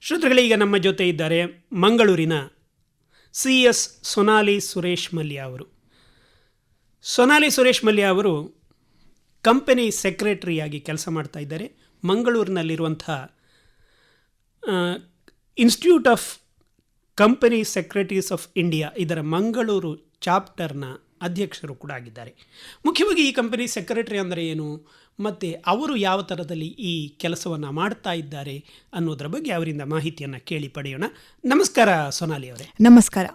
ಶ್ರೋತೃಗಳೇ, ಈಗ ನಮ್ಮ ಜೊತೆ ಇದ್ದಾರೆ ಮಂಗಳೂರಿನ CS ಸೊನಾಲಿ ಸುರೇಶ್ ಮಲ್ಯ ಅವರು. ಸೊನಾಲಿ ಸುರೇಶ್ ಮಲ್ಯ ಅವರು ಕಂಪನಿ ಸೆಕ್ರೆಟರಿಯಾಗಿ ಕೆಲಸ ಮಾಡ್ತಾ ಇದ್ದಾರೆ. ಮಂಗಳೂರಿನಲ್ಲಿರುವಂಥ institute of company secretaries of India, ಇದರ ಮಂಗಳೂರು ಚಾಪ್ಟರ್ನ ಅಧ್ಯಕ್ಷರು ಕೂಡ ಆಗಿದ್ದಾರೆ. ಮುಖ್ಯವಾಗಿ ಈ ಕಂಪನಿ ಸೆಕ್ರೆಟರಿ ಅಂದರೆ ಏನು ಮತ್ತು ಅವರು ಯಾವ ಥರದಲ್ಲಿ ಈ ಕೆಲಸವನ್ನು ಮಾಡ್ತಾ ಇದ್ದಾರೆ ಅನ್ನೋದರ ಬಗ್ಗೆ ಅವರಿಂದ ಮಾಹಿತಿಯನ್ನು ಕೇಳಿ ಪಡೆಯೋಣ. ನಮಸ್ಕಾರ ಸೊನಾಲಿ ಅವರೇ. ನಮಸ್ಕಾರ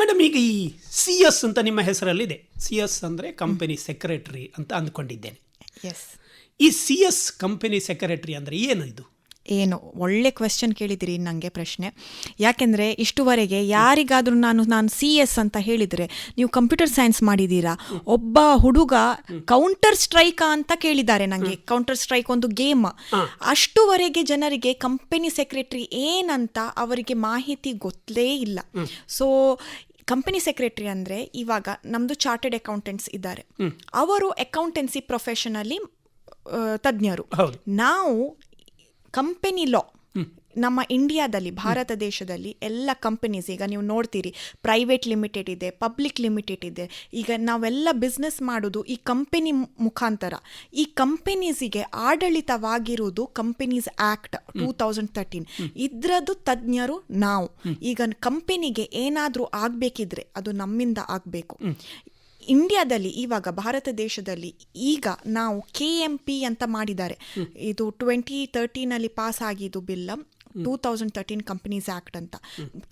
ಮೇಡಮ್, ಈಗ ಈ CS ಅಂತ ನಿಮ್ಮ ಹೆಸರಲ್ಲಿದೆ. CS ಅಂದರೆ ಕಂಪನಿ ಸೆಕ್ರೆಟರಿ ಅಂತ ಅಂದ್ಕೊಂಡಿದ್ದೇನೆ. ಎಸ್, ಈ CS ಕಂಪನಿ ಸೆಕ್ರೆಟರಿ ಅಂದರೆ ಏನು? ಇದು ಏನು ಒಳ್ಳೆ ಕ್ವೆಶ್ಚನ್ ಕೇಳಿದಿರಿ ನನಗೆ ಪ್ರಶ್ನೆ. ಯಾಕೆಂದರೆ ಇಷ್ಟುವರೆಗೆ ಯಾರಿಗಾದರೂ ನಾನು CS ಅಂತ ಹೇಳಿದರೆ ನೀವು ಕಂಪ್ಯೂಟರ್ ಸೈನ್ಸ್ ಮಾಡಿದ್ದೀರಾ, ಒಬ್ಬ ಹುಡುಗ ಕೌಂಟರ್ ಸ್ಟ್ರೈಕ್ ಅಂತ ಕೇಳಿದ್ದಾರೆ ನನಗೆ. ಕೌಂಟರ್ ಸ್ಟ್ರೈಕ್ ಒಂದು ಗೇಮ್. ಅಷ್ಟುವರೆಗೆ ಜನರಿಗೆ ಕಂಪನಿ ಸೆಕ್ರೆಟರಿ ಏನಂತ ಅವರಿಗೆ ಮಾಹಿತಿ ಗೊತ್ತೇ ಇಲ್ಲ. ಸೊ ಕಂಪನಿ ಸೆಕ್ರೆಟರಿ ಅಂದರೆ ಇವಾಗ ನಮ್ಮದು ಚಾರ್ಟೆಡ್ ಅಕೌಂಟೆಂಟ್ಸ್ ಇದ್ದಾರೆ, ಅವರು ಅಕೌಂಟೆನ್ಸಿ ಪ್ರೊಫೆಷನಲ್ಲಿ ತಜ್ಞರು. ನಾವು ಕಂಪನಿ ಲಾ ನಮ್ಮ ಇಂಡಿಯಾದಲ್ಲಿ, ಭಾರತ ದೇಶದಲ್ಲಿ ಎಲ್ಲ ಕಂಪನೀಸ್, ಈಗ ನೀವು ನೋಡ್ತೀರಿ ಪ್ರೈವೇಟ್ ಲಿಮಿಟೆಡ್ ಇದೆ, ಪಬ್ಲಿಕ್ ಲಿಮಿಟೆಡ್ ಇದೆ. ಈಗ ನಾವೆಲ್ಲ ಬಿಸ್ನೆಸ್ ಮಾಡೋದು ಈ ಕಂಪನಿ ಮುಖಾಂತರ. ಈ ಕಂಪನೀಸಿಗೆ ಆಡಳಿತವಾಗಿರುವುದು ಕಂಪನೀಸ್ ಆ್ಯಕ್ಟ್ 2013, ಇದರದ್ದು ತಜ್ಞರು ನಾವು. ಈಗ ಕಂಪನಿಗೆ ಏನಾದರೂ ಆಗಬೇಕಿದ್ರೆ ಅದು ನಮ್ಮಿಂದ ಆಗಬೇಕು. ಇಂಡಿಯಾದಲ್ಲಿ ಇವಾಗ ಭಾರತ ದೇಶದಲ್ಲಿ ಈಗ ನಾವು KMP ಅಂತ ಮಾಡಿದ್ದಾರೆ. ಇದು 2013 ಪಾಸ್ ಆಗಿದ್ದು ಬಿಲ್, 2013 ಕಂಪನೀಸ್ ಆ್ಯಕ್ಟ್ ಅಂತ.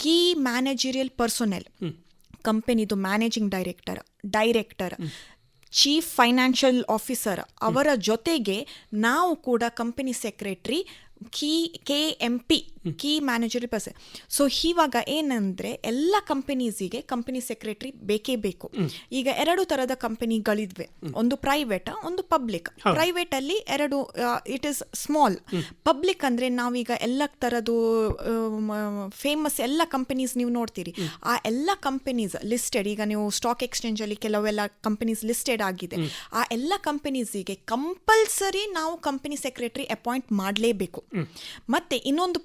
ಕೀ ಮ್ಯಾನೇಜರಿಯಲ್ ಪರ್ಸೊನೆಲ್, ಕಂಪನಿದು managing director, chief financial officer, ಅವರ ಜೊತೆಗೆ ನಾವು ಕೂಡ company secretary, KMP, key managerial person. So ಇವಾಗ ಏನಂದರೆ ಎಲ್ಲ ಕಂಪನೀಸಿಗೆ ಕಂಪನಿ ಸೆಕ್ರೆಟರಿ ಬೇಕೇ ಬೇಕು. ಈಗ 2 ಥರದ ಕಂಪನಿಗಳಿದ್ವೆ, ಒಂದು ಪ್ರೈವೇಟ್, ಒಂದು ಪಬ್ಲಿಕ್. ಪ್ರೈವೇಟಲ್ಲಿ 2, ಇಟ್ ಈಸ್ ಸ್ಮಾಲ್. ಪಬ್ಲಿಕ್ ಅಂದರೆ ನಾವೀಗ ಎಲ್ಲ ಥರದ್ದು ಫೇಮಸ್ ಎಲ್ಲ ಕಂಪನೀಸ್ ನೀವು ನೋಡ್ತೀರಿ, ಆ ಎಲ್ಲ ಕಂಪನೀಸ್ ಲಿಸ್ಟೆಡ್. ಈಗ ನೀವು ಸ್ಟಾಕ್ ಎಕ್ಸ್ಚೇಂಜಲ್ಲಿ ಕೆಲವೆಲ್ಲ ಕಂಪನೀಸ್ ಲಿಸ್ಟೆಡ್ ಆಗಿದೆ. ಆ ಎಲ್ಲ ಕಂಪನೀಸಿಗೆ ಕಂಪಲ್ಸರಿ ನಾವು ಕಂಪನಿ ಸೆಕ್ರೆಟರಿ ಅಪಾಯಿಂಟ್ ಮಾಡಲೇಬೇಕು. ಮತ್ತೆ ಇನ್ನೊಂದು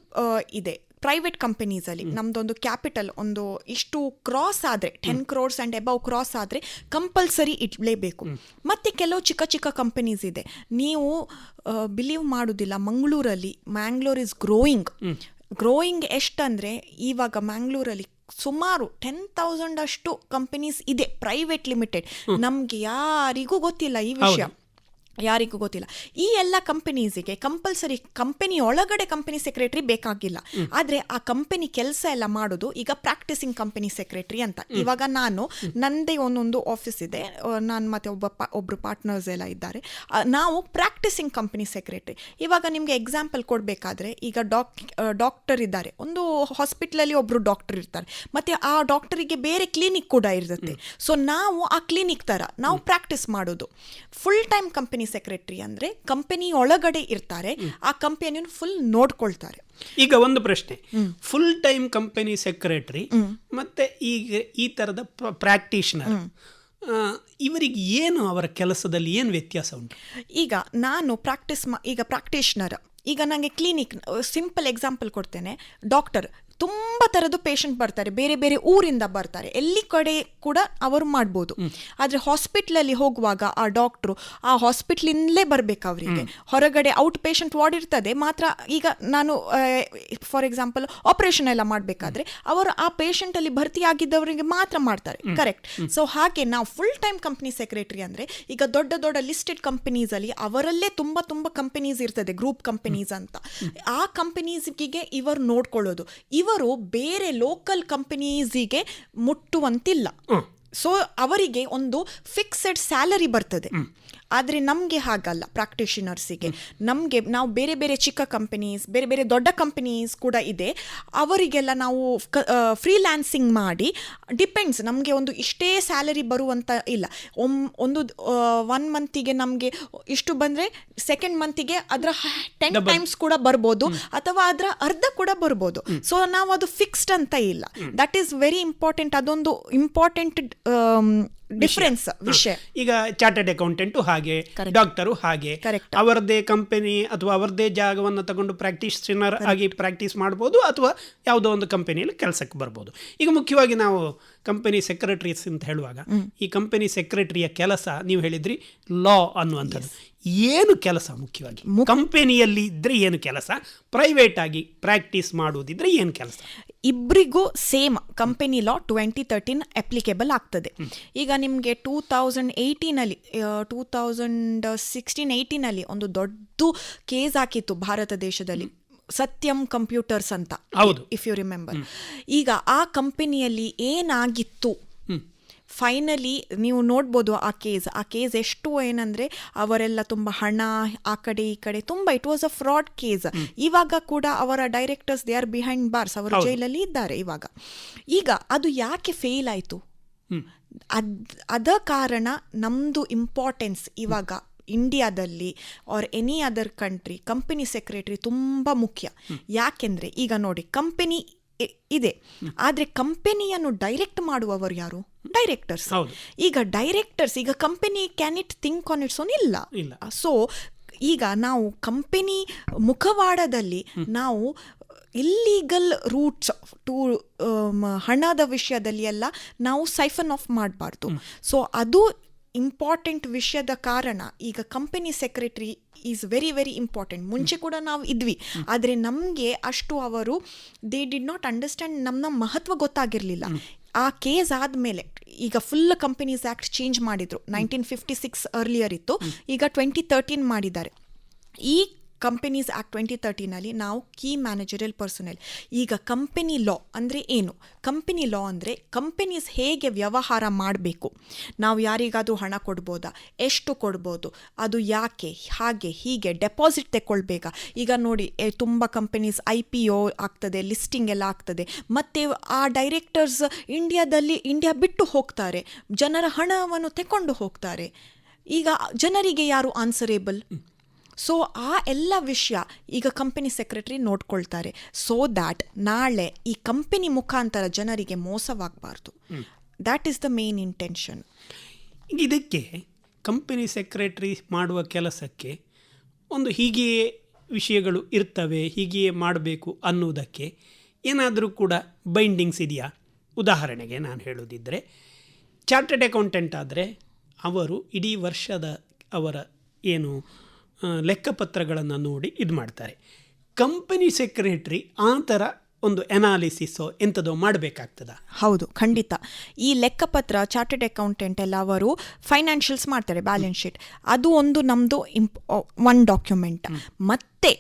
ಇದೆ, ಪ್ರೈವೇಟ್ ಕಂಪನೀಸಲ್ಲಿ ನಮ್ದೊಂದು ಕ್ಯಾಪಿಟಲ್ ಒಂದು ಇಷ್ಟು ಕ್ರಾಸ್ ಆದರೆ, 10 crores ಆ್ಯಂಡ್ ಅಬವ್ ಕ್ರಾಸ್ ಆದರೆ ಕಂಪಲ್ಸರಿ ಇಡಲೇಬೇಕು. ಮತ್ತು ಕೆಲವು ಚಿಕ್ಕ ಚಿಕ್ಕ ಕಂಪನೀಸ್ ಇದೆ, ನೀವು ಬಿಲೀವ್ ಮಾಡೋದಿಲ್ಲ, ಮ್ಯಾಂಗ್ಳೂರ್ ಇಸ್ ಗ್ರೋಯಿಂಗ್ ಎಷ್ಟಂದರೆ ಇವಾಗ ಮ್ಯಾಂಗ್ಳೂರಲ್ಲಿ ಸುಮಾರು 10,000 ಅಷ್ಟು ಕಂಪನೀಸ್ ಇದೆ ಪ್ರೈವೇಟ್ ಲಿಮಿಟೆಡ್. ನಮಗೆ ಯಾರಿಗೂ ಗೊತ್ತಿಲ್ಲ ಈ ವಿಷಯ, ಯಾರಿಗೂ ಗೊತ್ತಿಲ್ಲ. ಈ ಎಲ್ಲ ಕಂಪನೀಸಿಗೆ ಕಂಪಲ್ಸರಿ ಕಂಪನಿ ಒಳಗಡೆ ಕಂಪನಿ ಸೆಕ್ರೆಟರಿ ಬೇಕಾಗಿಲ್ಲ. ಆದರೆ ಆ ಕಂಪನಿ ಕೆಲಸ ಎಲ್ಲ ಮಾಡೋದು ಈಗ ಪ್ರಾಕ್ಟಿಸಿಂಗ್ ಕಂಪನಿ ಸೆಕ್ರೆಟರಿ ಅಂತ. ಇವಾಗ ನನ್ನದೇ ಒಂದೊಂದು ಆಫೀಸ್ ಇದೆ, ನಾನು ಮತ್ತು ಒಬ್ಬರು ಪಾರ್ಟ್ನರ್ಸ್ ಎಲ್ಲ ಇದ್ದಾರೆ. ನಾವು ಪ್ರಾಕ್ಟಿಸಿಂಗ್ ಕಂಪನಿ ಸೆಕ್ರೆಟರಿ. ಇವಾಗ ನಿಮಗೆ ಎಕ್ಸಾಂಪಲ್ ಕೊಡಬೇಕಾದ್ರೆ, ಈಗ ಡಾಕ್ಟರ್ ಇದ್ದಾರೆ, ಒಂದು ಹಾಸ್ಪಿಟ್ಲಲ್ಲಿ ಒಬ್ಬರು ಡಾಕ್ಟರ್ ಇರ್ತಾರೆ, ಮತ್ತು ಆ ಡಾಕ್ಟರಿಗೆ ಬೇರೆ ಕ್ಲಿನಿಕ್ ಕೂಡ ಇರುತ್ತೆ. ಸೊ ನಾವು ಆ ಕ್ಲಿನಿಕ್ ಥರ ನಾವು ಪ್ರಾಕ್ಟೀಸ್ ಮಾಡೋದು. ಫುಲ್ ಟೈಮ್ ಕಂಪನಿ ಸೆಕ್ರೆಟರಿ ಅಂದ್ರೆ ಕಂಪನಿ ಒಳಗಡೆ ಇರ್ತಾರೆ, ಆ ಕಂಪನಿಯನ್ನು ಫುಲ್ ನೋಡ್ಕೊಳ್ತಾರೆ. ಈಗ ಒಂದು ಪ್ರಶ್ನೆ, ಫುಲ್ ಟೈಮ್ ಕಂಪನಿ ಸೆಕ್ರೆಟರಿ ಮತ್ತೆ ಈಗ ಈ ತರದ ಪ್ರಾಕ್ಟೀಷನರ್, ಇವರಿಗೆ ಏನು, ಅವರ ಕೆಲಸದಲ್ಲಿ ಏನು ವ್ಯತ್ಯಾಸ ಉಂಟು? ಈಗ ನಾನು ಈಗ ಪ್ರಾಕ್ಟೀಷನರ್, ಈಗ ನನಗೆ ಕ್ಲಿನಿಕ್, ಸಿಂಪಲ್ ಎಕ್ಸಾಂಪಲ್ ಕೊಡ್ತೇನೆ. ಡಾಕ್ಟರ್ ತುಂಬ ಥರದ್ದು ಪೇಷಂಟ್ ಬರ್ತಾರೆ, ಬೇರೆ ಬೇರೆ ಊರಿಂದ ಬರ್ತಾರೆ, ಎಲ್ಲಿ ಕಡೆ ಕೂಡ ಅವರು ಮಾಡ್ಬೋದು. ಆದರೆ ಹಾಸ್ಪಿಟ್ಲಲ್ಲಿ ಹೋಗುವಾಗ ಆ ಡಾಕ್ಟ್ರು ಆ ಹಾಸ್ಪಿಟ್ಲಿಂದಲೇ ಬರಬೇಕು. ಅವರಿಗೆ ಹೊರಗಡೆ ಔಟ್ ಪೇಷಂಟ್ ವಾರ್ಡ್ ಇರ್ತದೆ ಮಾತ್ರ. ಈಗ ನಾನು ಫಾರ್ ಎಕ್ಸಾಂಪಲ್ ಆಪರೇಷನ್ ಎಲ್ಲ ಮಾಡಬೇಕಾದ್ರೆ ಅವರು ಆ ಪೇಷಂಟಲ್ಲಿ ಭರ್ತಿಯಾಗಿದ್ದವರಿಗೆ ಮಾತ್ರ ಮಾಡ್ತಾರೆ, ಕರೆಕ್ಟ್? ಸೊ ಹಾಗೆ ನಾವು ಫುಲ್ ಟೈಮ್ ಕಂಪ್ನಿ ಸೆಕ್ರೆಟರಿ ಅಂದರೆ, ಈಗ ದೊಡ್ಡ ದೊಡ್ಡ ಲಿಸ್ಟೆಡ್ ಕಂಪನೀಸಲ್ಲಿ ಅವರಲ್ಲೇ ತುಂಬ ತುಂಬ ಕಂಪನೀಸ್ ಇರ್ತದೆ, ಗ್ರೂಪ್ ಕಂಪನೀಸ್ ಅಂತ. ಆ ಕಂಪನೀಸ್ಗೆ ಇವರು ನೋಡ್ಕೊಳ್ಳೋದು. ಇವರು ಬೇರೆ ಲೋಕಲ್ ಕಂಪನೀಸಿಗೆ ಮುಟ್ಟುವಂತಿಲ್ಲ. ಸೊ ಅವರಿಗೆ ಒಂದು ಫಿಕ್ಸೆಡ್ ಸ್ಯಾಲರಿ ಬರ್ತದೆ. ಆದರೆ ನಮಗೆ ಹಾಗಲ್ಲ, ಪ್ರಾಕ್ಟಿಷನರ್ಸಿಗೆ. ನಾವು ಬೇರೆ ಬೇರೆ ಚಿಕ್ಕ ಕಂಪನೀಸ್, ಬೇರೆ ಬೇರೆ ದೊಡ್ಡ ಕಂಪನೀಸ್ ಕೂಡ ಇದೆ, ಅವರಿಗೆಲ್ಲ ನಾವು ಫ್ರೀಲ್ಯಾನ್ಸಿಂಗ್ ಮಾಡಿ, ಡಿಪೆಂಡ್ಸ್, ನಮಗೆ ಒಂದು ಇಷ್ಟೇ ಸ್ಯಾಲರಿ ಬರುವಂತ ಇಲ್ಲ. ಒಂದು 1 ಮಂತಿಗೆ ನಮಗೆ ಇಷ್ಟು ಬಂದರೆ ಸೆಕೆಂಡ್ ಮಂತಿಗೆ ಅದರ 10 ಟೈಮ್ಸ್ ಕೂಡ ಬರ್ಬೋದು, ಅಥವಾ ಅದರ ಅರ್ಧ ಕೂಡ ಬರ್ಬೋದು. ಸೊ ನಾವು ಅದು ಫಿಕ್ಸ್ಡ್ ಅಂತ ಇಲ್ಲ. That is very important. ಅದೊಂದು ಇಂಪಾರ್ಟೆಂಟ್ ಡಿಫರೆನ್ಸ್ ವಿಷಯ. ಈಗ ಚಾರ್ಟರ್ಡ್ ಅಕೌಂಟೆಂಟು ಹಾಗೆ, ಡಾಕ್ಟರು ಹಾಗೆ, ಅವರದ್ದೇ ಕಂಪನಿ ಅಥವಾ ಅವರದ್ದೇ ಜಾಗವನ್ನು ತಗೊಂಡು ಪ್ರಾಕ್ಟೀಷನರ್ ಆಗಿ ಪ್ರಾಕ್ಟೀಸ್ ಮಾಡ್ಬೋದು, ಅಥವಾ ಯಾವುದೋ ಒಂದು ಕಂಪನಿಯಲ್ಲಿ ಕೆಲಸಕ್ಕೆ ಬರ್ಬೋದು. ಈಗ ಮುಖ್ಯವಾಗಿ ನಾವು ಕಂಪನಿ ಸೆಕ್ರೆಟರೀಸ್ ಅಂತ ಹೇಳುವಾಗ, ಈ ಕಂಪನಿ ಸೆಕ್ರೆಟರಿಯ ಕೆಲಸ ನೀವು ಹೇಳಿದ್ರಿ ಲಾ ಅನ್ನುವಂಥದ್ದು. ಏನು ಕೆಲಸ ಮುಖ್ಯವಾಗಿ ಕಂಪನಿಯಲ್ಲಿ ಇದ್ರೆ ಏನು ಕೆಲಸ, ಪ್ರೈವೇಟ್ ಆಗಿ ಪ್ರಾಕ್ಟೀಸ್ ಮಾಡುವುದಿದ್ರೆ ಏನು ಕೆಲಸ? ಇಬ್ಬರಿಗೂ ಸೇಮ್ ಕಂಪನಿ ಲಾ 2013 ಅಪ್ಲಿಕೇಬಲ್ ಆಗ್ತದೆ. ಈಗ ನಿಮಗೆ 2016-18 ಒಂದು ದೊಡ್ಡ ಕೇಸ್ ಹಾಕಿತ್ತು ಭಾರತ ದೇಶದಲ್ಲಿ, ಸತ್ಯಂ ಕಂಪ್ಯೂಟರ್ಸ್ ಅಂತ, ಇಫ್ ಯು ರಿಮೆಂಬರ್. ಈಗ ಆ ಕಂಪನಿಯಲ್ಲಿ ಏನಾಗಿತ್ತು, ಫೈನಲಿ ನೀವು ನೋಡ್ಬೋದು ಆ ಕೇಸ್ ಎಷ್ಟು ಏನಂದರೆ ಅವರೆಲ್ಲ ತುಂಬ ಹಣ ಆ ಕಡೆ ಈ ಕಡೆ ತುಂಬ, it was a fraud case. ಇವಾಗ ಕೂಡ ಅವರ directors they are behind bars, ಅವರು ಜೈಲಲ್ಲಿ ಇದ್ದಾರೆ ಇವಾಗ. ಈಗ ಅದು ಯಾಕೆ ಫೇಲ್ ಆಯಿತು? ಅದ ಕಾರಣ ನಮ್ಮದು ಇಂಪಾರ್ಟೆನ್ಸ್ ಇವಾಗ ಇಂಡಿಯಾದಲ್ಲಿ R any other country company secretary ತುಂಬ ಮುಖ್ಯ. ಯಾಕೆಂದರೆ ಈಗ ನೋಡಿ, ಕಂಪನಿ ಇದೆ, ಆದರೆ ಕಂಪನಿಯನ್ನು ಡೈರೆಕ್ಟ್ ಮಾಡುವವರು ಯಾರು? ಡೈರೆಕ್ಟರ್ಸ್. ಈಗ ಡೈರೆಕ್ಟರ್ಸ್, ಈಗ company can it think on its own? ಇಲ್ಲ. ಸೊ ಈಗ ನಾವು ಕಂಪನಿ ಮುಖವಾಡದಲ್ಲಿ ನಾವು ಇಲ್ಲೀಗಲ್ ರೂಟ್ಸ್ ಟು ಹಣದ ವಿಷಯದಲ್ಲಿ ಎಲ್ಲ ನಾವು ಸೈಫನ್ ಆಫ್ ಮಾಡಬಾರ್ದು. ಸೊ ಅದು ಇಂಪಾರ್ಟೆಂಟ್ ವಿಷಯದ ಕಾರಣ ಈಗ company secretary is very very important. ಮುಂಚೆ ಕೂಡ ನಾವು ಇದ್ವಿ, ಆದರೆ ನಮಗೆ ಅಷ್ಟು ಅವರು ದೇ ಡಿಡ್ ನಾಟ್ ಅಂಡರ್ಸ್ಟ್ಯಾಂಡ್, ನಮ್ಮ ಮಹತ್ವ ಗೊತ್ತಾಗಿರಲಿಲ್ಲ. ಆ ಕೇಸ್ ಆದಮೇಲೆ ಈಗ ಫುಲ್ ಕಂಪನೀಸ್ ಆ್ಯಕ್ಟ್ ಚೇಂಜ್ ಮಾಡಿದರು. 1956 ಅರ್ಲಿಯರ್ ಇತ್ತು, ಈಗ 2013 ಮಾಡಿದ್ದಾರೆ. ಈ ಕಂಪನೀಸ್ ಆ್ಯಕ್ಟ್ 2013 ನಾವು ಕೀ ಮ್ಯಾನೇಜರಿಯಲ್ ಪರ್ಸನಲ್. ಈಗ ಕಂಪನಿ ಲಾ ಅಂದರೆ ಏನು? ಕಂಪನಿ ಲಾ ಅಂದರೆ ಕಂಪನೀಸ್ ಹೇಗೆ ವ್ಯವಹಾರ ಮಾಡಬೇಕು, ನಾವು ಯಾರಿಗಾದರೂ ಹಣ ಕೊಡ್ಬೋದಾ, ಎಷ್ಟು ಕೊಡ್ಬೋದು, ಅದು ಯಾಕೆ, ಹಾಗೆ ಹೀಗೆ, ಡೆಪಾಸಿಟ್ ತೆಕ್ಕೊಳ್ಬೇಕಾ. ಈಗ ನೋಡಿ, ತುಂಬ ಕಂಪನೀಸ್ IPO ಆಗ್ತದೆ, ಲಿಸ್ಟಿಂಗ್ ಎಲ್ಲ ಆಗ್ತದೆ, ಮತ್ತು ಆ ಡೈರೆಕ್ಟರ್ಸ್ ಇಂಡಿಯಾ ಬಿಟ್ಟು ಹೋಗ್ತಾರೆ, ಜನರ ಹಣವನ್ನು ತೆಕ್ಕೊಂಡು ಹೋಗ್ತಾರೆ. ಈಗ ಜನರಿಗೆ ಯಾರು ಆನ್ಸರೇಬಲ್? ಸೊ ಆ ಎಲ್ಲ ವಿಷಯ ಈಗ ಕಂಪನಿ ಸೆಕ್ರೆಟರಿ ನೋಡ್ಕೊಳ್ತಾರೆ, ಸೋ ದ್ಯಾಟ್ ನಾಳೆ ಈ ಕಂಪನಿ ಮುಖಾಂತರ ಜನರಿಗೆ ಮೋಸವಾಗಬಾರ್ದು. That is the main intention. ಇದಕ್ಕೆ ಕಂಪನಿ ಸೆಕ್ರೆಟರಿ ಮಾಡುವ ಕೆಲಸಕ್ಕೆ ಒಂದು ಹೀಗೆಯೇ ವಿಷಯಗಳು ಇರ್ತವೆ, ಹೀಗೆಯೇ ಮಾಡಬೇಕು ಅನ್ನುವುದಕ್ಕೆ ಏನಾದರೂ ಕೂಡ ಬೈಂಡಿಂಗ್ಸ್ ಇದೆಯಾ? ಉದಾಹರಣೆಗೆ ನಾನು ಹೇಳೋದಿದ್ದರೆ, ಚಾರ್ಟರ್ಡ್ ಅಕೌಂಟೆಂಟ್ ಆದರೆ ಅವರು ಇಡೀ ವರ್ಷದ ಅವರ ಏನು ಲೆಕ್ಕಪತ್ರಗಳನ್ನು ನೋಡಿ ಇದು ಮಾಡ್ತಾರೆ. ಕಂಪನಿ ಸೆಕ್ರೆಟರಿ ಆ ಥರ ಒಂದು ಅನಾಲಿಸಿಸೋ ಎಂಥದೋ ಮಾಡಬೇಕಾಗ್ತದ? ಹೌದು, ಖಂಡಿತ. ಈ ಲೆಕ್ಕಪತ್ರ ಚಾರ್ಟರ್ಡ್ ಅಕೌಂಟೆಂಟ್ ಎಲ್ಲ ಅವರು ಫೈನಾನ್ಷಿಯಲ್ಸ್ ಮಾಡ್ತಾರೆ, ಬ್ಯಾಲೆನ್ಸ್ ಶೀಟ್, ಅದು ಒಂದು ನಮ್ಮದು ಒನ್ ಡಾಕ್ಯುಮೆಂಟ್. ಮತ್ತೆ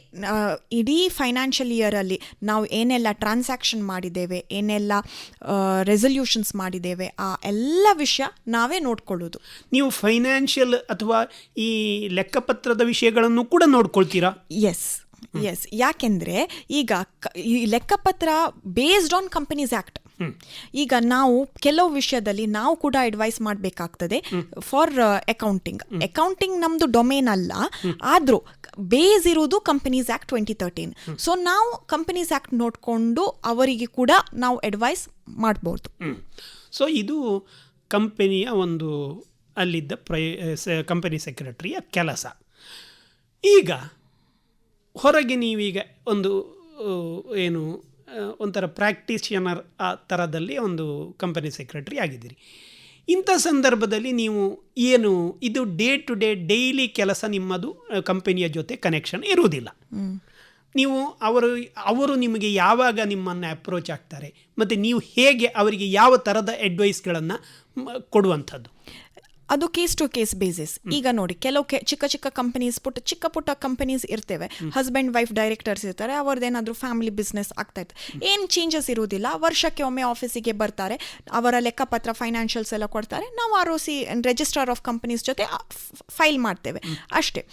ಇಡೀ ಫೈನಾನ್ಷಿಯಲ್ ಇಯರಲ್ಲಿ ನಾವು ಏನೆಲ್ಲ ಟ್ರಾನ್ಸಾಕ್ಷನ್ ಮಾಡಿದ್ದೇವೆ, ಏನೆಲ್ಲ ರೆಸಲ್ಯೂಷನ್ಸ್ ಮಾಡಿದ್ದೇವೆ, ಆ ಎಲ್ಲ ವಿಷಯ ನಾವೇ ನೋಡ್ಕೊಳ್ಳೋದು. ನೀವು ಫೈನಾನ್ಷಿಯಲ್ ಅಥವಾ ಈ ಲೆಕ್ಕಪತ್ರದ ವಿಷಯಗಳನ್ನು ಕೂಡ ನೋಡ್ಕೊಳ್ತೀರಾ? ಎಸ್, ಯಾಕೆಂದರೆ ಈಗ ಈ ಲೆಕ್ಕಪತ್ರ ಬೇಸ್ಡ್ ಆನ್ ಕಂಪನೀಸ್ ಆ್ಯಕ್ಟ್. ಈಗ ನಾವು ಕೆಲವು ವಿಷಯದಲ್ಲಿ ನಾವು ಕೂಡ ಅಡ್ವೈಸ್ ಮಾಡಬೇಕಾಗ್ತದೆ ಫಾರ್ ಅಕೌಂಟಿಂಗ್ ನಮ್ಮದು ಡೊಮೇನ್ ಅಲ್ಲ, ಆದರೂ ಬೇಸ್ ಇರೋದು ಕಂಪನೀಸ್ ಆ್ಯಕ್ಟ್ 2013. ಸೊ ನಾವು ಕಂಪನೀಸ್ ಆ್ಯಕ್ಟ್ ನೋಡಿಕೊಂಡು ಅವರಿಗೆ ಕೂಡ ನಾವು ಅಡ್ವೈಸ್ ಮಾಡ್ಬೋದು. ಸೊ ಇದು ಕಂಪನಿಯ ಒಂದು ಅಲ್ಲಿದ್ದ ಕಂಪನಿ ಸೆಕ್ರೆಟರಿಯ ಕೆಲಸ. ಈಗ ಹೊರಗೆ ನೀವೀಗ ಒಂದು ಏನು ಒಂಥರ ಪ್ರಾಕ್ಟೀಷನರ್ ಆ ಥರದಲ್ಲಿ ಒಂದು ಕಂಪನಿ ಸೆಕ್ರೆಟರಿ ಆಗಿದ್ದೀರಿ. ಇಂಥ ಸಂದರ್ಭದಲ್ಲಿ ನೀವು ಏನು ಇದು ಡೇ ಟು ಡೇ ಡೈಲಿ ಕೆಲಸ ನಿಮ್ಮದು ಕಂಪನಿಯ ಜೊತೆ ಕನೆಕ್ಷನ್ ಇರುವುದಿಲ್ಲ. ನೀವು ಅವರು ನಿಮಗೆ ಯಾವಾಗ ನಿಮ್ಮನ್ನು ಅಪ್ರೋಚ್ ಆಗ್ತಾರೆ ಮತ್ತು ನೀವು ಹೇಗೆ ಅವರಿಗೆ ಯಾವ ಥರದ ಅಡ್ವೈಸ್ಗಳನ್ನು ಕೊಡುವಂಥದ್ದು? ಅದು ಕೇಸ್ ಟು ಕೇಸ್ ಬೇಸಿಸ್. ಈಗ ನೋಡಿ, ಕೆಲವು ಚಿಕ್ಕ ಕಂಪನೀಸ್, ಚಿಕ್ಕ ಪುಟ್ಟ ಕಂಪನೀಸ್ ಇರ್ತೇವೆ, ಹಸ್ಬೆಂಡ್ ವೈಫ್ ಡೈರೆಕ್ಟರ್ಸ್ ಇರ್ತಾರೆ, ಅವ್ರದ್ದೇನಾದರೂ ಫ್ಯಾಮಿಲಿ ಬಿಸ್ನೆಸ್ ಆಗ್ತಾ ಇತ್ತು, ಏನು ಚೇಂಜಸ್ ಇರುವುದಿಲ್ಲ, ವರ್ಷಕ್ಕೆ ಒಮ್ಮೆ ಆಫೀಸಿಗೆ ಬರ್ತಾರೆ, ಅವರ ಲೆಕ್ಕಪತ್ರ ಫೈನಾನ್ಷಿಯಲ್ಸ್ ಎಲ್ಲ ಕೊಡ್ತಾರೆ, ನಾವು ROC ರಿಜಿಸ್ಟ್ರಾರ್ ಆಫ್ ಕಂಪನೀಸ್ ಜೊತೆ ಫೈಲ್ ಮಾಡ್ತೇವೆ ಅಷ್ಟೇ.